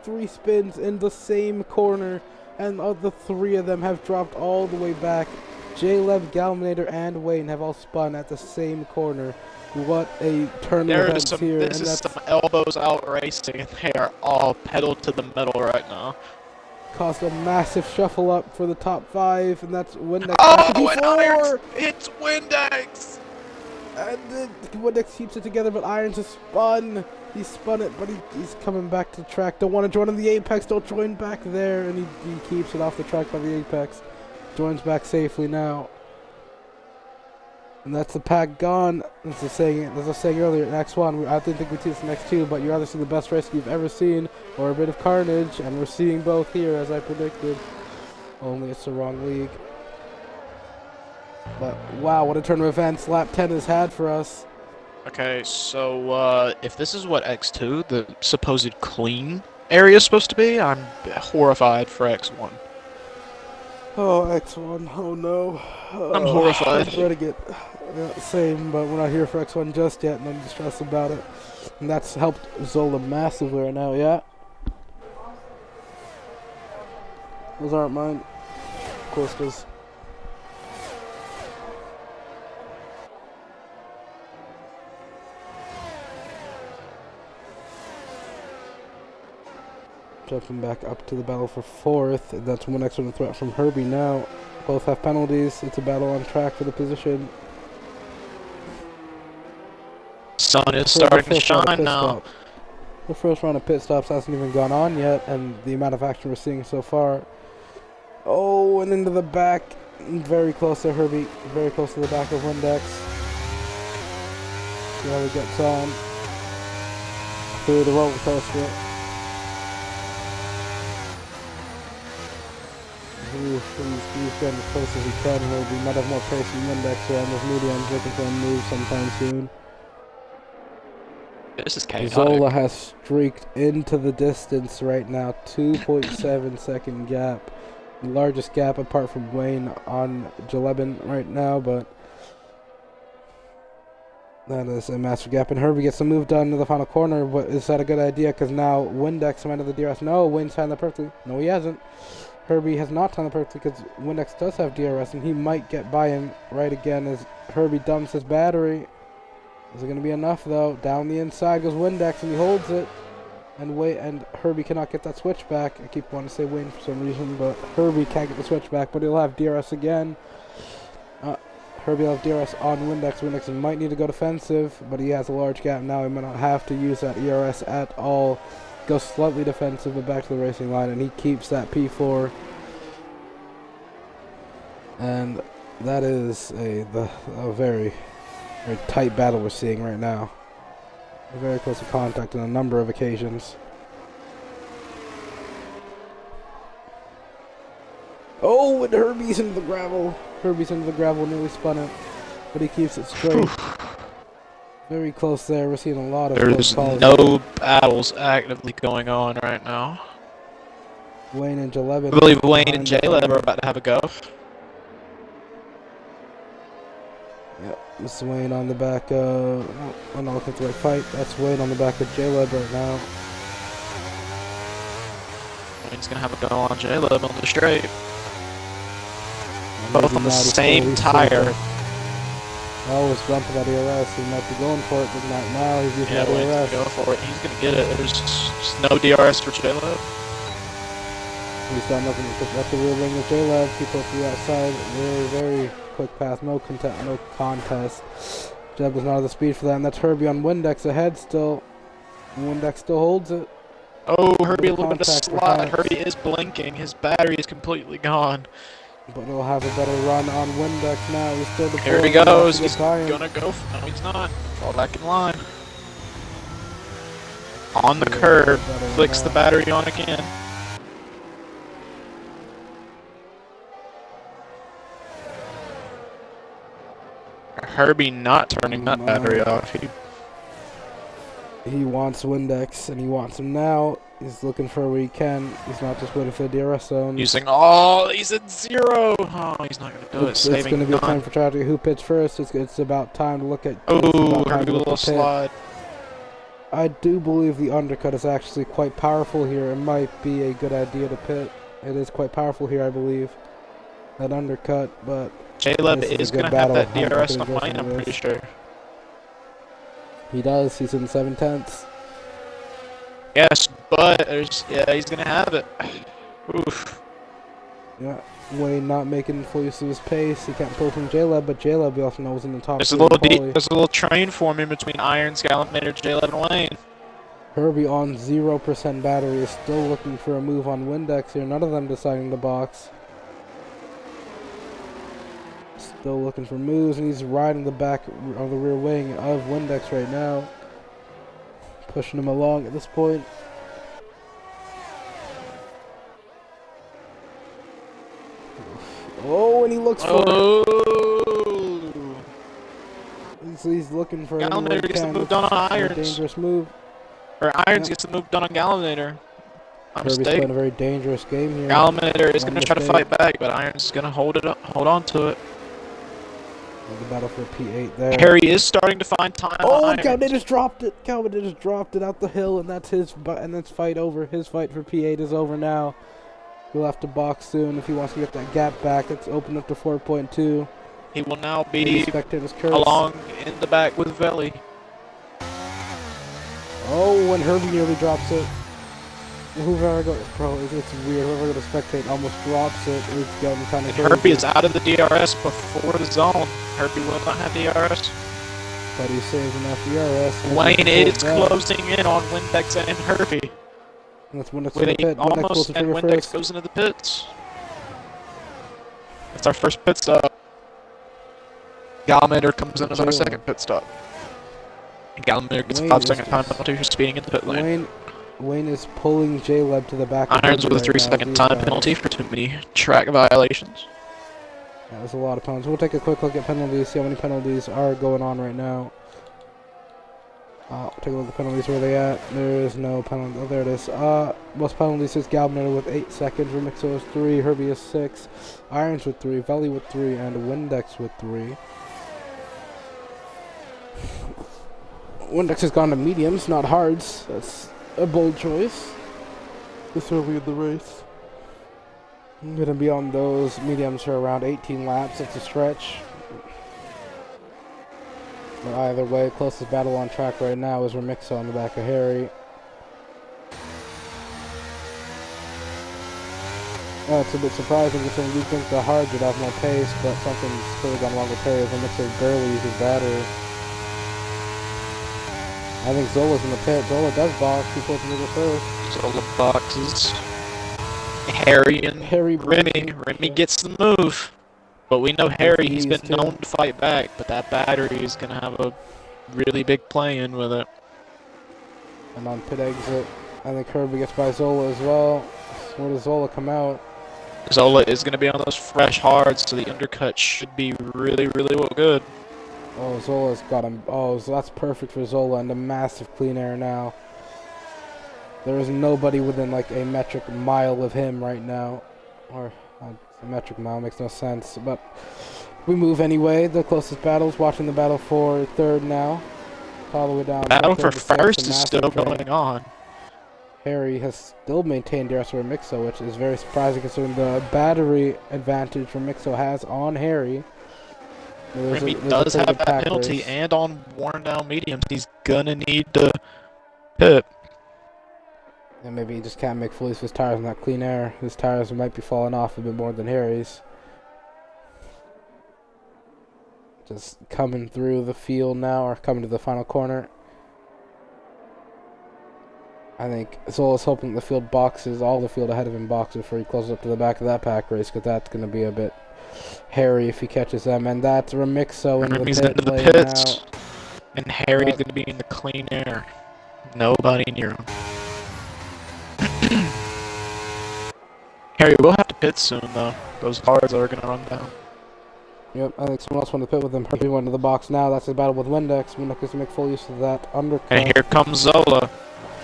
three spins in the same corner, and the three of them have dropped all the way back. J-Leb, Galminator, and Wayne have all spun at the same corner. What a turn of events here. This is some elbows out racing, and they are all pedal to the metal right now. Caused a massive shuffle up for the top 5, and that's Windex. Oh, and Irons hits Windex! And Windex keeps it together, but Irons has spun. He spun it, but he's coming back to the track. Don't want to join on the apex. Don't join back there, and he keeps it off the track by the apex. Joins back safely now. And that's the pack gone. As I was saying earlier, in X1, I didn't think we'd see this in X2, but you either see the best race you've ever seen or a bit of carnage, and we're seeing both here, as I predicted. Only it's the wrong league. But wow, what a turn of events lap 10 has had for us. Okay, so if this is what X2, the supposed clean area, is supposed to be, I'm horrified for X1. Oh, X1, oh no. I'm horrified. I'm ready to get same, but we're not here for X1 just yet, and I'm stressed about it. And that's helped Zola massively right now, yeah? Those aren't mine. Coasters. Jumping back up to the battle for 4th. That's one extra threat from Herbie now. Both have penalties. It's a battle on track for the position. Sun is starting to shine now. The first round of pit stops hasn't even gone on yet, and the amount of action we're seeing so far. Oh, and into the back. Very close to Herbie. Very close to the back of Windex. See how he gets on. Through the roller coaster. He's getting as close as he can. We might have more pace in Windex here on this medium. Looking for a move sometime soon. This is chaotic. Zola has streaked into the distance right now. 2.7 second gap. The largest gap apart from Wayne on Jalebin right now, but that is a massive gap. And Herbie gets the move done to the final corner, but is that a good idea? Because now Windex might have the DRS. No, Wayne's timed that perfectly. No, he hasn't. Herbie has not timed that perfectly because Windex does have DRS, and he might get by him right again as Herbie dumps his battery. Is it going to be enough, though? Down the inside goes Windex, and he holds it. And Herbie cannot get that switch back. I keep wanting to say Wayne for some reason, but Herbie can't get the switch back, but he'll have DRS again. Herbie will have DRS on Windex. Windex might need to go defensive, but he has a large gap now. He might not have to use that ERS at all. Goes slightly defensive, but back to the racing line, and he keeps that P4. And that is a very, very tight battle we're seeing right now. Very close to contact on a number of occasions. Oh, and Herbie's into the gravel. Nearly spun it, but he keeps it straight. Very close there. We're seeing a lot of close calls. There's no battles actively going on right now. Wayne and Jalebin. I believe Wayne and Jaleb are about to have a go. Yep, this is Wayne on the back of... Oh, I'm not looking at the right fight. That's Wayne on the back of J-Leb right now. Wayne's going to have a go on J-Leb on the straight. And Both maybe on the not, he's same still tire. Oh, was jumping that ERS. He might be going for it, but not now. He's using Yeah, that Wayne's ERS. going to go for it. He's going to get it. There's just no DRS for J-Leb. He's got nothing to let the rear wing with J-Lab. People through outside. Very, very quick pass. No contest. Jeb does not have the speed for that. And that's Herbie on Windex ahead still. Windex still holds it. Oh, Herbie a little bit of Contact slide. perhaps. Herbie is blinking. His battery is completely gone. But he'll have a better run on Windex now. He's still deploying. Here he goes. He's He's gonna go. No, he's not. Fall back in line. On the curb. Flicks the battery on again. Herbie not turning that battery off. He wants Windex, and he wants him now. He's looking for where he can. He's not just waiting for the DRS zone. Using all. He's at 0. Oh, he's not going to do it. It's going to be a time for tragedy. Who pits first? It's about time to look at. Oh, Herbie, a little slide. I do believe the undercut is actually quite powerful here. It might be a good idea to pit. It is quite powerful here, I believe. That undercut, but J-Leb is going to have that DRS on Wayne, I'm pretty sure. He does. He's in 7/10. Yes, but he's going to have it. Oof. Yeah, Wayne not making full use of his pace. He can't pull from J-Leb, but J-Leb we also know is in the top. There's a little train forming between Irons, Gallinator, J-Leb, and Wayne. Herbie on 0% battery is still looking for a move on Windex here. None of them deciding to box. Still looking for moves, and he's riding the back of the rear wing of Windex right now. Pushing him along at this point. Oh, and he looks for it. He's looking for it. Gallinator gets the move done on Irons. Dangerous move. Or Irons gets the move done on Gallinator. Herbie's playing a very dangerous game here. Gallinator is going to try to fight back, but Irons is going to hold on to it. The battle for P8 there. Harry is starting to find time. Oh, Calvin just dropped it. Calvin just dropped it out the hill, and that's his. And that's fight over. His fight for P8 is over now. He'll have to box soon if he wants to get that gap back. It's opened up to 4.2. He will now be spectators curse. Along in the back with Veli. Oh, when Herbie nearly drops it. Whoever goes, bro, it's weird. Whoever goes to spectate almost drops it. It's getting kind of crazy. Herbie is out of the DRS before the zone. Herbie will not have DRS. But he's saving enough DRS. Wayne is closing in on Windex and Herbie. And that's Windex in the pit. Almost, and Windex goes into the pits. That's our first pit stop. Gallinator comes in as our second pit stop. And Gallinator gets a 5-second time penalty for speeding in the pit lane. Wayne is pulling J-Leb to the back. Irons with a 3-second time penalty for too many track violations. That was a lot of penalties. We'll take a quick look at penalties, see how many penalties are going on right now. Take a look at penalties, where they at. There is no penalty. Oh, there it is. Most penalties is Gallinator with 8 seconds, Remixo is 3, Herbie is 6, Irons with 3, Valley with 3, and Windex with 3. Windex has gone to mediums, not hards. That's a bold choice this early in the race. I'm going to be on those mediums for around 18 laps. It's a stretch. But either way, closest battle on track right now is Remixo on the back of Harry. It's a bit surprising because you think the hards would have more pace, but something's clearly gone wrong with Harry. Remixo barely uses battery. I think Zola's in the pit. Zola does box. He pulls the first. Zola boxes. Harry and Remy. Remy gets the move. But we know Harry, he's been known to fight back, but that battery is going to have a really big play in with it. And on pit exit, I think Herbie gets by Zola as well. Where does Zola come out? Zola is going to be on those fresh hards, so the undercut should be really, really good. Oh, Zola's got him. Oh, so that's perfect for Zola and a massive clean air now. There is nobody within like a metric mile of him right now. Or a metric mile makes no sense. But We move anyway. The closest battles, watching the battle for third now. All the way down. Battle for third to sixth, first a is massive still drain. going on. Harry has still maintained DRS over Mixo, which is very surprising considering the battery advantage for Mixo has on Harry. He does have that penalty, and on worn down mediums, he's gonna need to pit. And maybe he just can't make full use of his tires in that clean air. His tires might be falling off a bit more than Harry's. Just coming through the field now, or coming to the final corner. I think Zola's hoping the field boxes, all the field ahead of him boxes before he closes up to the back of that pack race, because that's going to be a bit hairy if he catches them. And that's Remixo into the pits. Now. And Harry's going to be in the clean air. Nobody near him. Harry will have to pit soon, though. Those cars are going to run down. Yep, I think someone else wanted to pit with him. He went into the box now. That's his battle with Windex. Windex is to make full use of that undercut. And here comes Zola.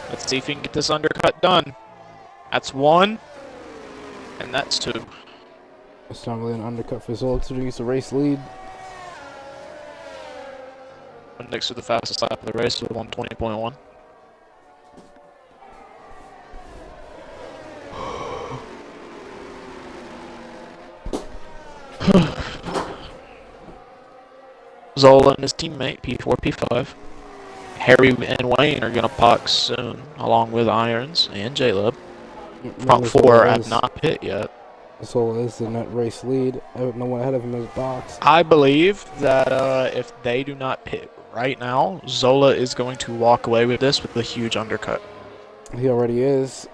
Let's see if he can get this undercut done. That's one. And that's two. It's not really an undercut for Zola considering he's the race lead. Windex with the fastest lap of the race with 120.1. Zola and his teammate, P4, P5. Harry and Wayne are going to box soon, along with Irons and J-Lub. Front four have not pit yet. Zola is the net race lead. No one ahead of him is box. I believe that if they do not pit right now, Zola is going to walk away with this with a huge undercut. He already is.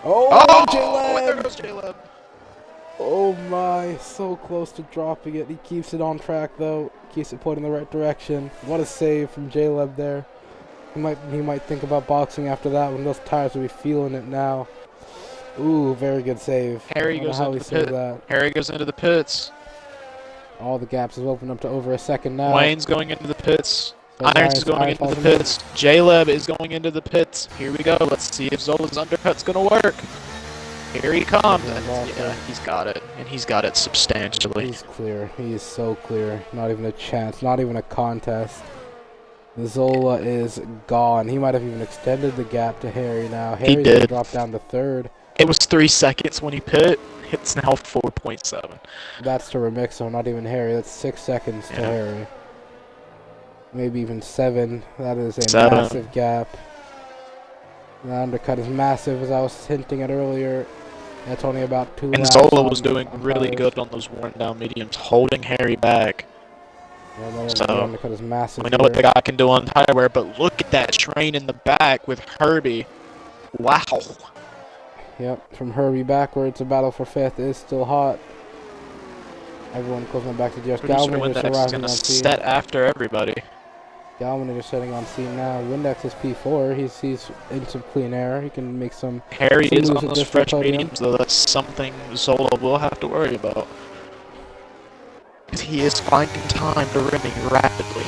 Oh, J-Lub! There goes J-Lub. Oh my, so close to dropping it. He keeps it on track though. Keeps it pointing in the right direction. What a save from J-Lub there. He might think about boxing after that one. Those tires will be feeling it now. Ooh, very good save. Harry goes into the pit. Harry goes into the pits. All the gaps have opened up to over a second now. Wayne's going into the pits. Irons is going into the pits. J-Lub is going into the pits. Here we go. Let's see if Zola's undercut's going to work. Here he comes. Yeah, he's got it. And he's got it substantially. He's clear. He is so clear. Not even a chance. Not even a contest. Zola is gone. He might have even extended the gap to Harry now. Harry's going to drop down to third. It was 3 seconds when he pit. It's now 4.7. That's to Remixo, not even Harry. That's 6 seconds to Harry. Maybe even 7. That is a massive gap. The undercut is massive, as I was hinting at earlier. That's only about 2 laps. And Zola was doing really good on those worn down mediums, holding Harry back. Yeah, the undercut is massive. We know what the guy can do on tire wear, but look at that train in the back with Herbie. Wow. Yep, from Herbie backwards, the battle for 5th is still hot. Everyone closing back to DRS. Windex is going to set after everybody. Galvin is setting on scene now. Windex is P4. He's in some clean air. He can make some. Harry is on those fresh mediums, though. That's something Zola will have to worry about. Because he is finding time to rimming rapidly.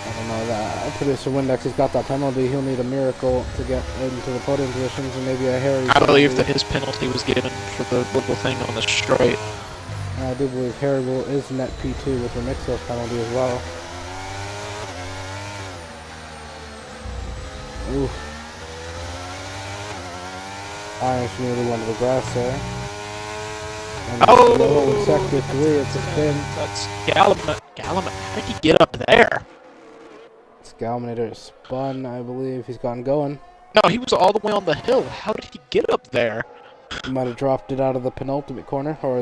I don't know that. Producer Windex has got that penalty. He'll need a miracle to get into the podium positions, and maybe a Harry. I believe that his penalty was given for the little thing on the straight. I do believe Harry is net P2 with Remixo's penalty as well. Ooh. Irons nearly went to the grass there. And sector 3, it's a spin. That's Galliman. How did he get up there? It's Galminator spun, I believe. He's gotten going. No, he was all the way on the hill. How did he get up there? He might have dropped it out of the penultimate corner, or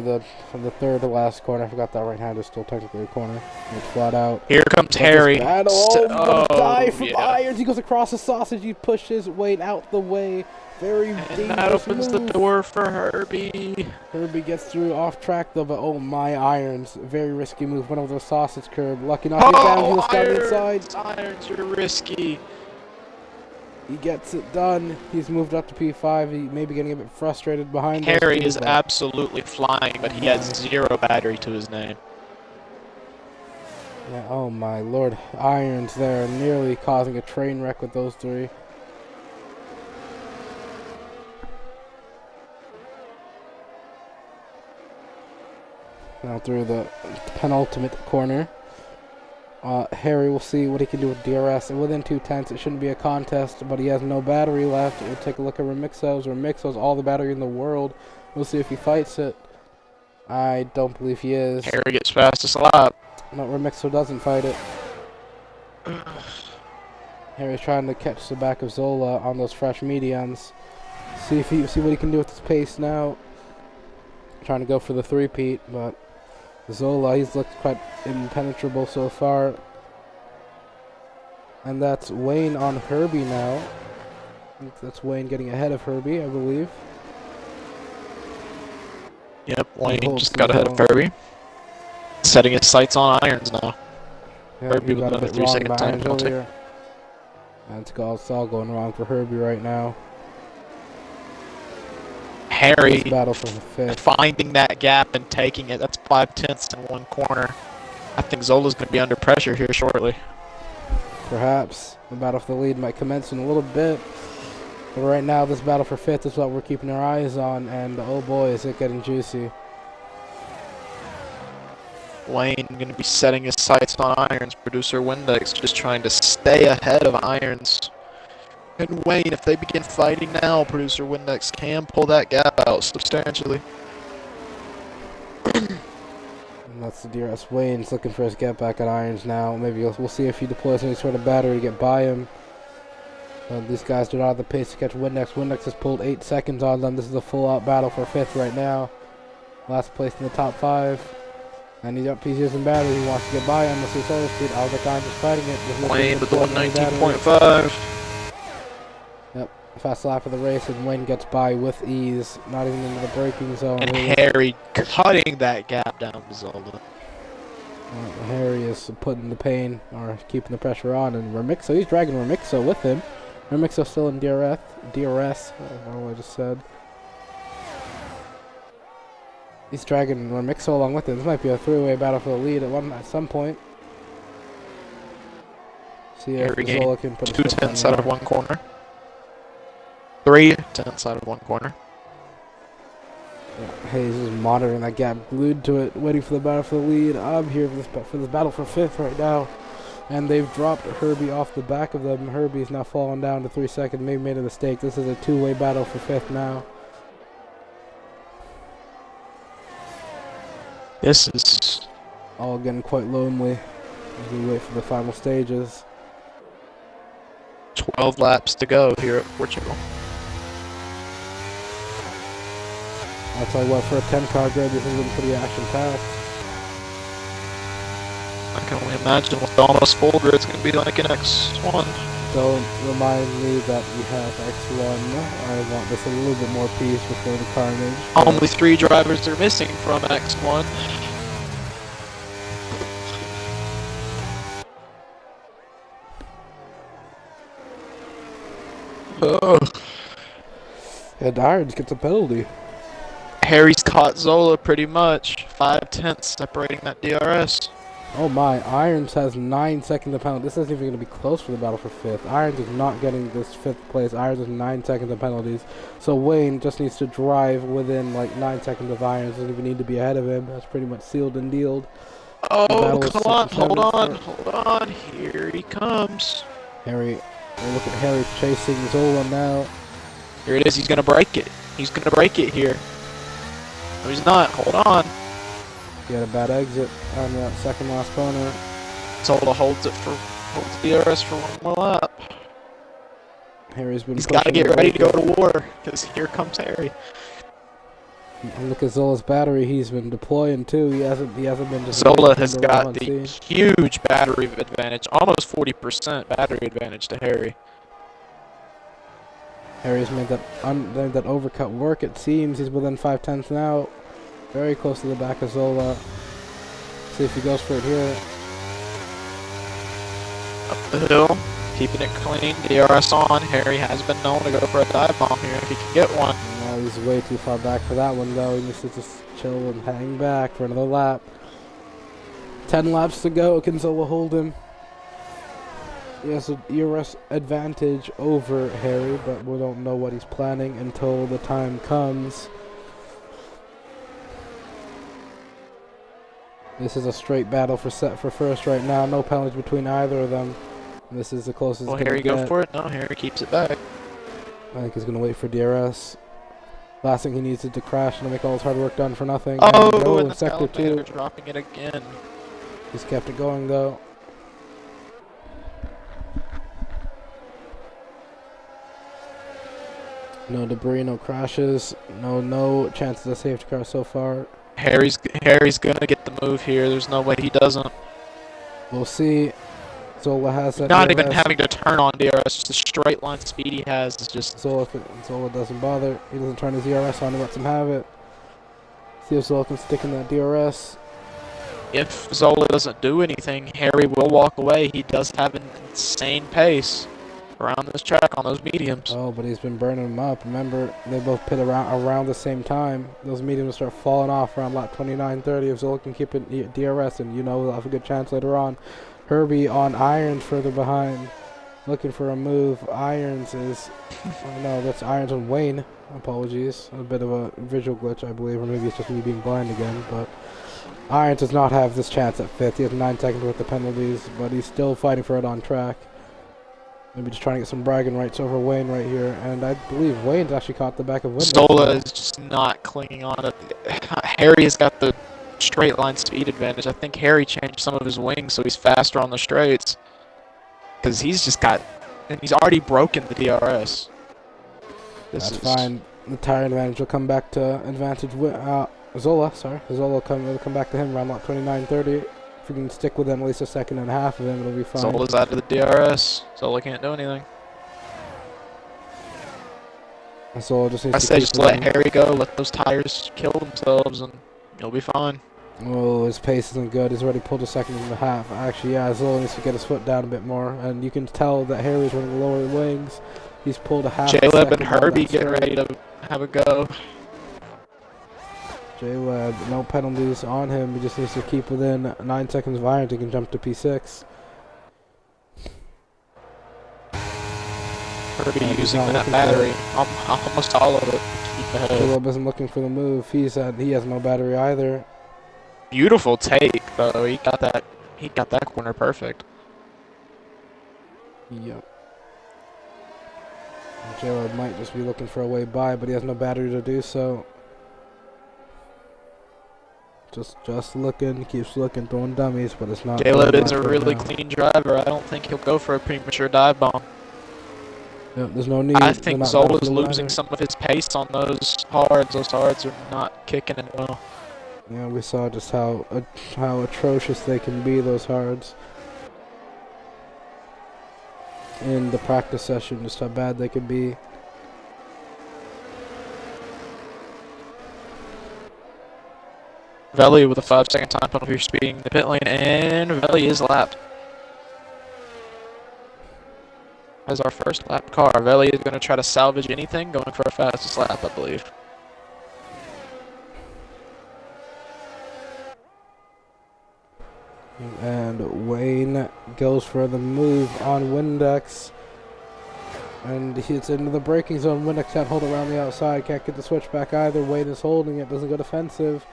from the third to last corner. I forgot that right hand is still technically a corner. It's flat out. Here comes Harry. Die from Irons. He goes across the sausage. He pushes Wayne out the way. Very dangerous move. That opens the door for Herbie. Herbie gets through off track though, but oh my, Irons. Very risky move. Went over the sausage curb. Lucky not to get down. He was down the inside. Irons, you're risky. He gets it done. He's moved up to P5. He may be getting a bit frustrated behind. Harry is absolutely flying, but he has 0 battery to his name. Yeah, oh my lord. Irons there, nearly causing a train wreck with those 3. Now through the penultimate corner. Harry will see what he can do with DRS. And within 2/10, it shouldn't be a contest, but he has no battery left. We'll take a look at Remixo's. Remixo's all the battery in the world. We'll see if he fights it. I don't believe he is. Harry gets fastest lap. No, Remixo doesn't fight it. Harry's trying to catch the back of Zola on those fresh mediums. See what he can do with his pace now. Trying to go for the three-peat, but Zola, he's looked quite impenetrable so far. And that's Wayne on Herbie now. I think that's Wayne getting ahead of Herbie, I believe. Yep, Wayne just got ahead of Herbie. Setting his sights on irons now. Yeah, Herbie he got a with bit another 3 wrong second by time irons penalty. earlier. And it's all going wrong for Herbie right now. Harry This battle for the fifth. finding that gap and taking it. That's 5/10 in one corner. I think Zola's going to be under pressure here shortly. Perhaps the battle for the lead might commence in a little bit. But right now, this battle for fifth is what we're keeping our eyes on. And oh boy, is it getting juicy. Wayne going to be setting his sights on irons. Producer Windex just trying to stay ahead of irons. And Wayne, if they begin fighting now, Producer Windex can pull that gap out substantially. And that's the DRS. Wayne's looking for his get back at irons now. Maybe we'll see if he deploys any sort of battery to get by him. But these guys do not have the pace to catch Windex. Windex has pulled 8 seconds on them. This is a full-out battle for fifth right now. Last place in the top 5. And he's using battery. He wants to get by him. Let's see solar speed. Albert is fighting it. Wayne with the 119.5. Yep. Fast lap of the race, and Wayne gets by with ease. Not even into the braking zone. And Harry cutting that gap down to Zola. Harry is putting the pain, or keeping the pressure on. And Remixo, he's dragging Remixo with him. Remixo still in DRS. I don't know what I just said. He's dragging Remixo along with him. This might be a three-way battle for the lead at some point. See if Zola can put 2/10 out of one corner. 3/10 out of one corner. Yeah, Hayes is monitoring that gap, glued to it, waiting for the battle for the lead. I'm here for this battle for fifth right now. And they've dropped Herbie off the back of them. Herbie's now fallen down to 3 seconds. Maybe made a mistake. This is a two-way battle for fifth now. This is all getting quite lonely as we wait for the final stages. 12 laps to go here at Portugal. I'll tell you what, for a 10-car grid, this has been pretty action-packed. I can only imagine what the almost full grid's going to be like in X1. Don't remind me that we have X1. I want this a little bit more peace before the carnage. Only 3 drivers are missing from X1. And Irons gets a penalty. Harry's caught Zola pretty much. 5/10 separating that DRS. Oh my, Irons has 9 seconds of penalty. This isn't even going to be close for the battle for fifth. Irons is not getting this fifth place. Irons has 9 seconds of penalties. So Wayne just needs to drive within like 9 seconds of Irons. Doesn't even need to be ahead of him. That's pretty much sealed and dealed. Oh, come on, hold on. Here he comes. Harry, look at Harry chasing Zola now. Here it is, he's going to break it. He's going to break it here. No, he's not. Hold on. He had a bad exit on that second last corner. Zola holds DRS for one more lap. Harry's been. He's got to get ready to go to war because here comes Harry. And look at Zola's battery. He's been deploying too. He hasn't been. Just Zola has got the huge battery advantage, almost 40% battery advantage to Harry. Harry's made that overcut work. It seems he's within 5/10 now. Very close to the back of Zola. See if he goes for it here. Up the hill, keeping it clean, DRS on. Harry has been known to go for a dive bomb here if he can get one. No, he's way too far back for that one though. He needs to just chill and hang back for another lap. 10 laps to go. Can Zola hold him? He has an DRS advantage over Harry, but we don't know what he's planning until the time comes. This is a straight battle for first right now. No penalties between either of them. This is the closest. Will Harry go for it? No, Harry keeps it back. I think he's going to wait for DRS. Last thing he needs is to crash and make all his hard work done for nothing. Oh, and no, and in the sector 2. dropping it again. He's kept it going though. No debris, no crashes, no chances of safety car so far. Harry's gonna get the move here. There's no way he doesn't. We'll see. Zola has that. Not DRS. even having to turn on DRS, just the straight line speed he has is just. Zola doesn't bother. He doesn't turn his DRS on. He lets him have it. See if Zola can stick in that DRS. If Zola doesn't do anything, Harry will walk away. He does have an insane pace around this track on those mediums. Oh, but he's been burning them up. Remember, they both pit around the same time. Those mediums start falling off around lap 29-30. If Zola can keep it DRS, and he'll have a good chance later on. Herbie on irons further behind, looking for a move. Irons is, oh no, that's irons on Wayne. Apologies, a bit of a visual glitch, I believe, or maybe it's just me being blind again. But Irons does not have this chance at 5th. He has 9 seconds worth of penalties, but he's still fighting for it on track. Maybe just trying to get some bragging rights over Wayne right here, and I believe Wayne's actually caught the back of Wayne. Zola is just not clinging on it. Harry has got the straight line speed advantage. I think Harry changed some of his wings so he's faster on the straights. Because he's just got, and he's already broken the DRS. That's fine. The tire advantage will come back to advantage Zola. Sorry, Zola will come back to him around lap 29-30. If we can stick with him at least a second and a half of him, it'll be fine. Zola's out of the DRS. Zola can't do anything. Zola just needs I to say keep just let running. Harry go, let those tires kill themselves, and you'll be fine. Oh, his pace isn't good. He's already pulled a second and a half. Actually, yeah, Zola needs to get his foot down a bit more, and you can tell that Harry's running lower wings. He's pulled a half. J-Leb and Herbie get ready to have a go. J-Leb, no penalties on him. He just needs to keep within 9 seconds of irons. He can jump to P6. Herbie using that battery, almost all of it. Keep ahead. J-Leb isn't looking for the move. He has no battery either. Beautiful take though. He got that corner perfect. Yep. J-Leb might just be looking for a way by, but he has no battery to do so. Just looking, keeps looking, throwing dummies, but it's not. J-Leb is a really clean driver. I don't think he'll go for a premature dive bomb. Yep, there's no need. I think Zola's losing some of his pace on those hards. Those hards are not kicking it well. Yeah, we saw just how atrocious they can be, those hards. In the practice session, just how bad they can be. Veli with a 5-second time penalty for speeding the pit lane, and Veli is lapped. As our first lap car, Veli is going to try to salvage anything, going for a fastest lap, I believe. And Wayne goes for the move on Windex. And it's into the braking zone. Windex can't hold around the outside. Can't get the switch back either. Wayne is holding it. Doesn't go defensive.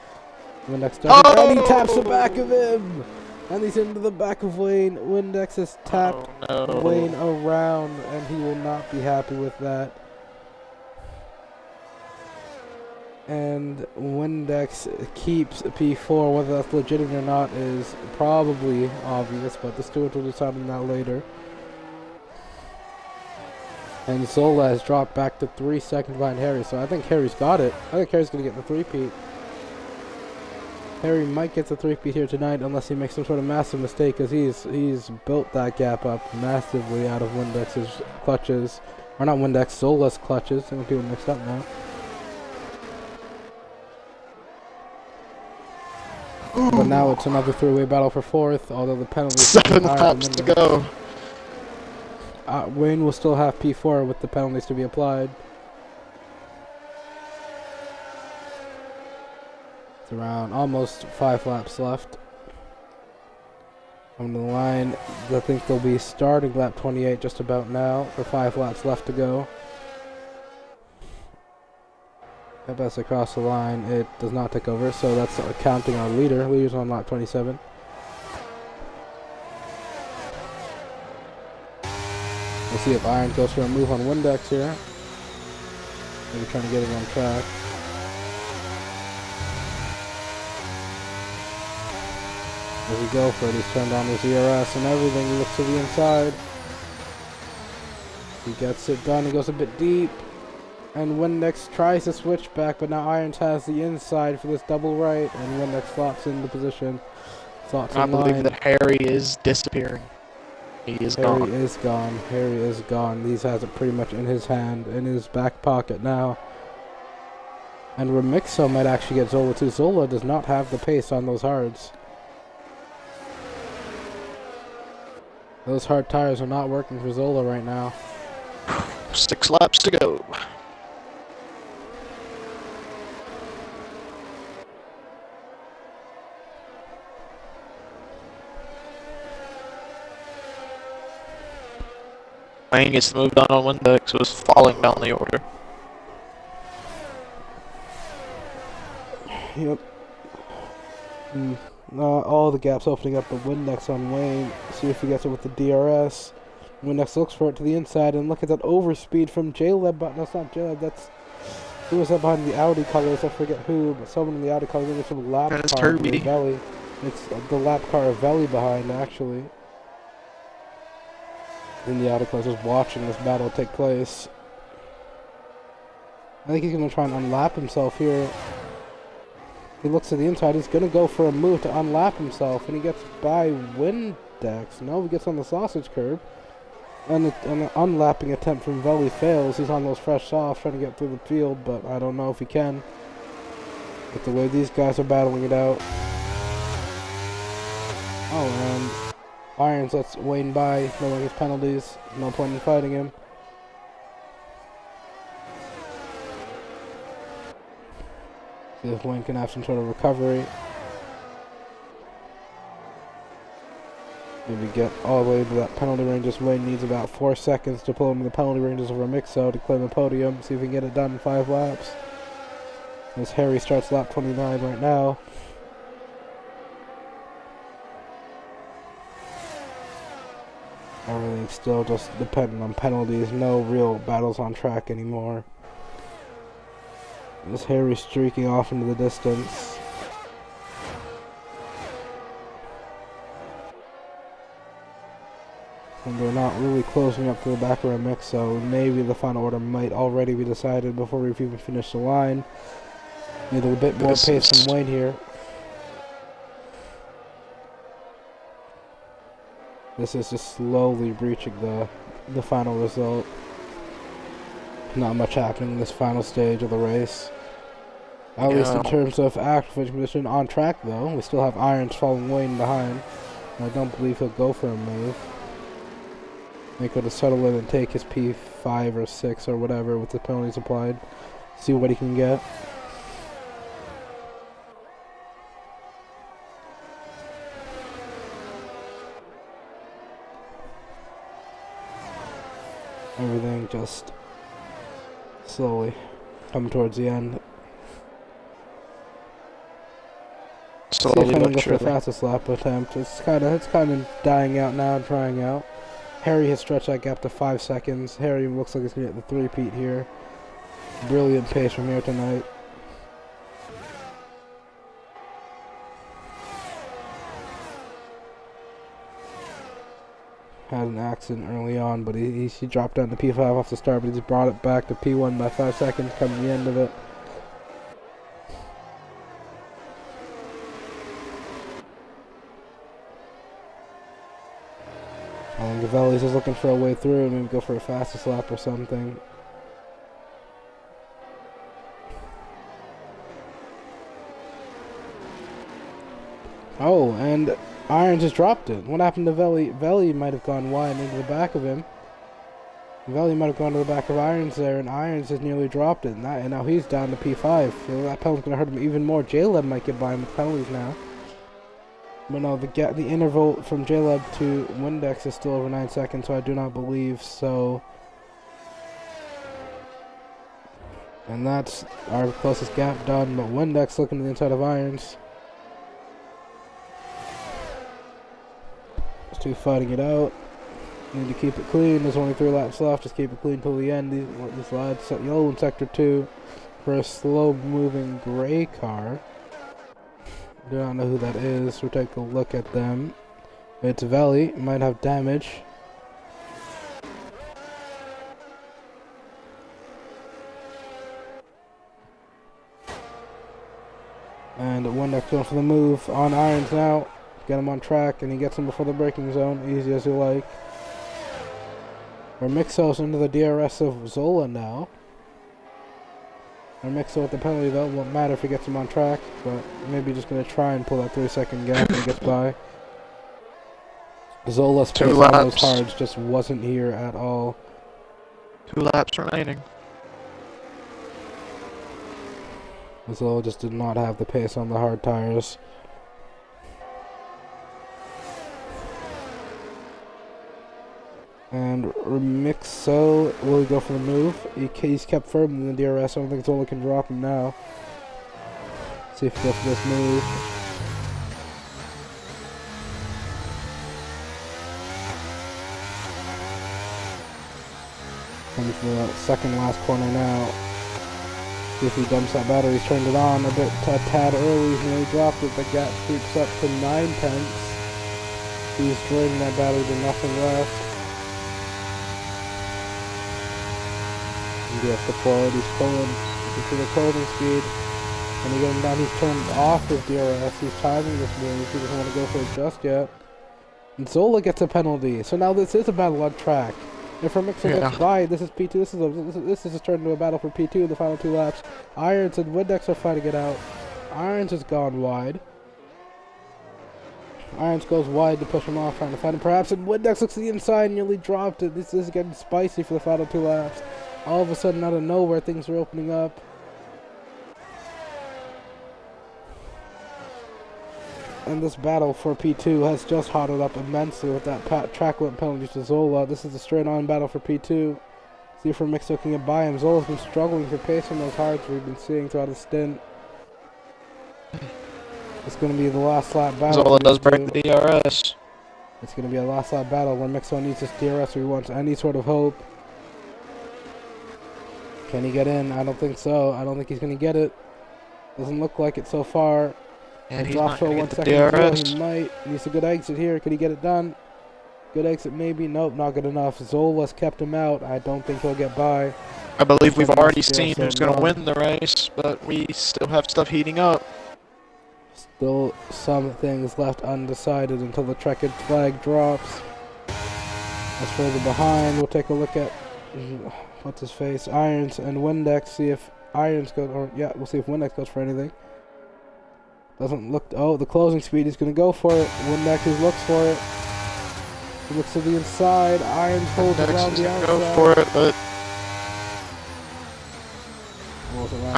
Windex does and he taps the back of him. And he's into the back of Wayne. Windex has tapped Wayne around. And he will not be happy with that. And Windex keeps P4. Whether that's legitimate or not is probably obvious, but the stewards will decide on that later. And Zola has dropped back to 3 seconds behind Harry, so I think Harry's got it. I think Harry's going to get the three-peat. Harry might get the three-peat here tonight unless he makes some sort of massive mistake, because he's built that gap up massively out of Windex's clutches. Or not Windex, Zola's clutches. I'm getting mixed up now. But now it's another three-way battle for 4th, although the penalty is 7 laps to go. Wayne will still have P4 with the penalties to be applied. It's around almost 5 laps left. On the line, I think they'll be starting lap 28 just about now for 5 laps left to go. That pass across the line, it does not take over, so that's counting our leader. Leader's on lap 27. We'll see if Iron goes for a move on Windex here. Maybe trying to get it on track. There we go for it. He's turned on his ERS and everything. He looks to the inside. He gets it done. He goes a bit deep. And Windex tries to switch back, but now Irons has the inside for this double right, and Windex flops into position. Thoughts I on line. believe that Harry is disappearing. He is Harry gone. is gone. Harry is gone. He has it pretty much in his hand, in his back pocket now. And Remixo might actually get Zola too. Zola does not have the pace on those hards. Those hard tires are not working for Zola right now. 6 laps to go. Wayne gets moved on Windex, was falling down the order. Yep. All the gaps opening up, but Windex on Wayne. See if he gets it with the DRS. Windex looks for it to the inside, and look at that overspeed from J-Leb. But that's not J-Leb, that's... Who was that behind the Audi colors? I forget who, but someone in the Audi colors. It's a lap car of Velli. It's the lap car of Velli behind, actually. In the Audi colors, was watching this battle take place. I think he's going to try and unlap himself here. He looks to the inside. He's going to go for a move to unlap himself, and he gets by Windex. No, he gets on the sausage curb. And an unlapping attempt from Velli fails. He's on those fresh softs trying to get through the field, but I don't know if he can. With the way these guys are battling it out. Oh, and Irons lets Wayne by, knowing his penalties. No point in fighting him. See if Wayne can have some sort of recovery. Maybe get all the way to that penalty range. Just Wayne needs about 4 seconds to pull him to the penalty ranges of Remixo to claim the podium. See if he can get it done in 5 laps. As Harry starts lap 29 right now. Everything's still just dependent on penalties. No real battles on track anymore. As Harry streaking off into the distance. And they're not really closing up to the back of our mix, so maybe the final order might already be decided before we've even finished the line. Need a bit more pace from Wayne here. This is just slowly reaching the final result. Not much happening in this final stage of the race. At least in terms of actual finishing position on track, though. We still have Irons following Wayne behind. I don't believe he'll go for a move. They could have settled in and take his P5 or 6 or whatever with the penalties applied. See what he can get. Everything just slowly coming towards the end. Slowly See if I can but go for the surely. fastest lap attempt. It's kind of dying out now, trying out. Harry has stretched that gap to 5 seconds. Harry looks like he's going to get the 3-peat here. Brilliant pace from here tonight. Had an accident early on, but he dropped down to P5 off the start, but he's brought it back to P1 by 5 seconds coming the end of it. Gavelli's is looking for a way through and maybe go for a fastest lap or something. Oh, and Irons just dropped it. What happened to Velli? Velli might have gone wide into the back of him. Velli might have gone to the back of Irons there, and Irons has nearly dropped it. And now he's down to P5. So that penalty's going to hurt him even more. J-Leb might get by him with penalties now. But no, the interval from J-Leb to Windex is still over 9 seconds, so I do not believe so. And that's our closest gap done, but Windex looking to the inside of Irons. These two fighting it out. Need to keep it clean. There's only 3 laps left. Just keep it clean till the end. These lads set yellow in sector 2 for a slow-moving gray car. Do not know who that is. We'll take a look at them. It's Valley. Might have damage. And Windex going for the move on Irons now. Get him on track, and he gets him before the braking zone. Easy as you like. Remixo's into the DRS of Zola now. Remixo with the penalty though, won't matter if he gets him on track, but maybe just going to try and pull that 3-second gap when he gets by. Zola's pace on those hards just wasn't here at all. 2 laps remaining. Zola just did not have the pace on the hard tires. And Remixo will go for the move. He's kept firm in the DRS. I don't think Zola can drop him now. See if he goes for this move. Comes for the second last corner now. See if he dumps that battery. He's turned it on a tad early. He nearly dropped it. The gap creeps up to 9/10. He's draining that battery to nothing left. He has support, he's pulling, you can see the closing speed, and he's getting down, he's turned off his DRS, he's timing this move, he doesn't want to go for it just yet. And Zola gets a penalty, so now this is a battle on track. If Remixo gets by, this is P2, this is turned into a battle for P2 in the final 2 laps. Irons and Windex are fighting it out. Irons has gone wide. Irons goes wide to push him off, trying to find him perhaps, and Windex looks to the inside and nearly dropped it. This is getting spicy for the final 2 laps. All of a sudden, out of nowhere, things are opening up. And this battle for P2 has just hotted up immensely with that track limit penalty to Zola. This is a straight-on battle for P2. See if Remixo can get by him. Zola's been struggling for pace on those hards we've been seeing throughout the stint. It's going to be the last lap battle. Zola does break the DRS. It's going to be a last lap battle where Remixo needs his DRS if he wants any sort of hope. Can he get in? I don't think so. I don't think he's going to get it. Doesn't look like it so far. And he's drops not for going 1 to get second. the DRS. He might. Needs a good exit here. Could he get it done? Good exit maybe. Nope, not good enough. Zola's kept him out. I don't think he'll get by. I believe we've already seen who's going to win the race, but we still have stuff heating up. Still some things left undecided until the checkered flag drops. That's further behind. We'll take a look at what's his face, Irons and Windex. See if Irons goes, or yeah, we'll see if Windex goes for anything. Doesn't look. Oh, the closing speed. He's gonna go for it. Windex looks for it. He looks to the inside. Irons holds around the outside. Go for it, but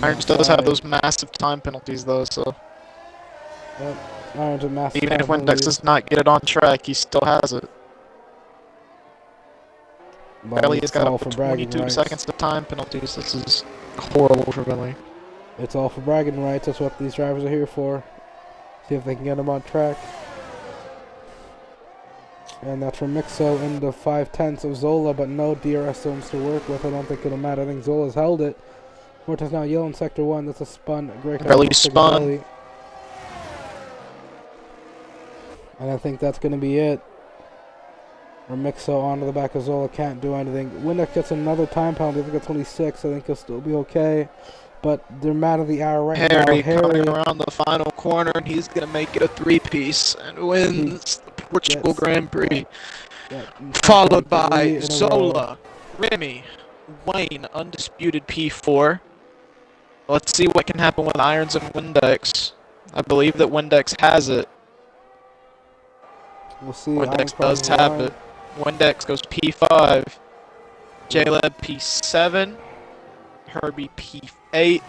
Irons does have those massive time penalties though, so. Yep. Irons a massive even if Windex does not get it on track, he still has it. Belly has got up to 22 seconds of time penalties. This is horrible for Belly. It's all for bragging rights. That's what these drivers are here for. See if they can get him on track. And that's from Mixo into 5/10 of Zola, but no DRS zones to work with. I don't think it'll matter. I think Zola's held it. Fortin's now yellow in sector 1. That's a spun. Great. Belly spun. And I think that's going to be it. Remixo onto the back of Zola, can't do anything. Windex gets another time penalty. I think it's only 6. I think he'll still be okay. But they're mad at the hour right now. Harry coming around the final corner, and he's going to make it a 3-piece and wins the Portugal Grand Prix. Followed by Zola, Remy, Wayne, undisputed P4. Let's see what can happen with Irons and Windex. I believe that Windex has it. We'll see. Windex does have it. Windex goes P5, J-Leb P7, Herbie P8,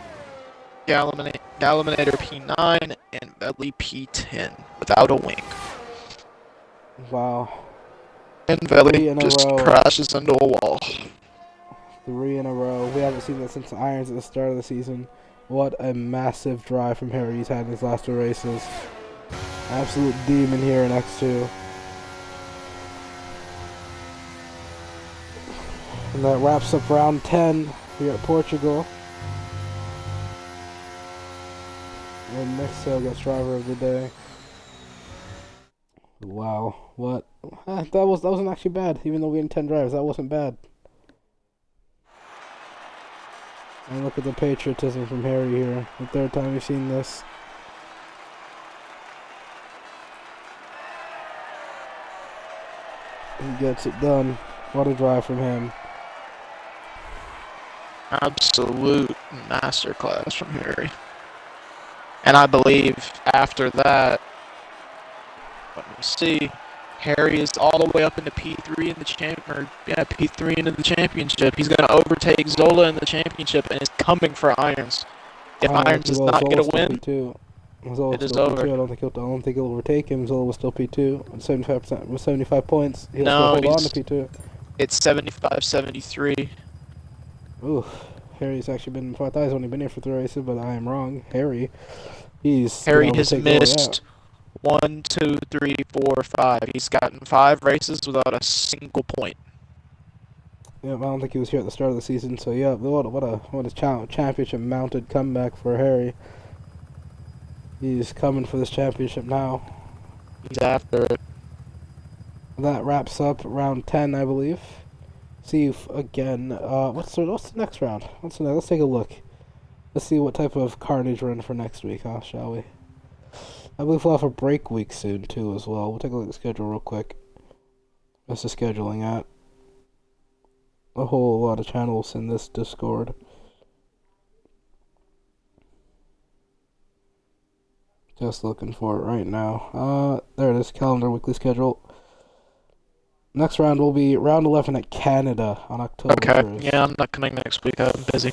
Galaminator P9, and Belly P10 without a wing. Wow. And Belly just crashes into a wall. 3 in a row. We haven't seen that since the Irons at the start of the season. What a massive drive from Harry he's had in his last 2 races. Absolute demon here in X2. And that wraps up round 10 here at Portugal. And next Hill gets driver of the day. Wow, what? That wasn't actually bad. Even though we had 10 drivers, that wasn't bad. And look at the patriotism from Harry here. The 3rd time we've seen this. He gets it done. What a drive from him. Absolute masterclass from Harry. And I believe after that, let me see, Harry is all the way up into P3 in the P3 into the championship. He's going to overtake Zola in the championship and is coming for Irons. If Irons does not get a win, it is over. I don't think he'll overtake him. Zola was still P2 at 75%, with 75 points. He'll no, still hold on to P2. It's 75-73. Ooh, Harry's actually been. I thought he's only been here for 3 races, but I am wrong. Harry has missed 1, 2, 3, 4, 5. He's gotten 5 races without a single point. Yeah, I don't think he was here at the start of the season. So yeah, what a championship mounted comeback for Harry. He's coming for this championship now. He's after it. That wraps up round 10, I believe. See you again. What's the next round? Let's take a look. Let's see what type of carnage we're in for next week, shall we? I believe we'll have a break week soon, too, as well. We'll take a look at the schedule real quick. What's the scheduling at? A whole lot of channels in this Discord. Just looking for it right now. There it is, calendar weekly schedule. Next round will be round 11 at Canada on October 1st. Yeah, I'm not coming next week. I'm busy.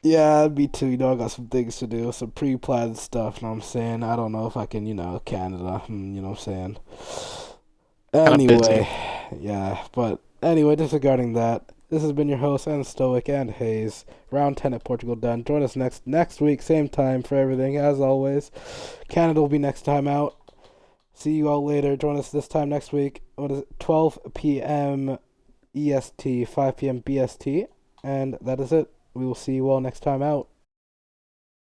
Yeah, me too. I got some things to do, some pre-planned stuff, you know what I'm saying? I don't know if I can, Canada, you know what I'm saying? Anyway, yeah, but anyway, disregarding that, this has been your host, and Stoic and Hayes. Round 10 at Portugal done. Join us next week, same time for everything, as always. Canada will be next time out. See you all later. Join us this time next week. 12 p.m. EST, 5 p.m. BST. And that is it. We will see you all next time out.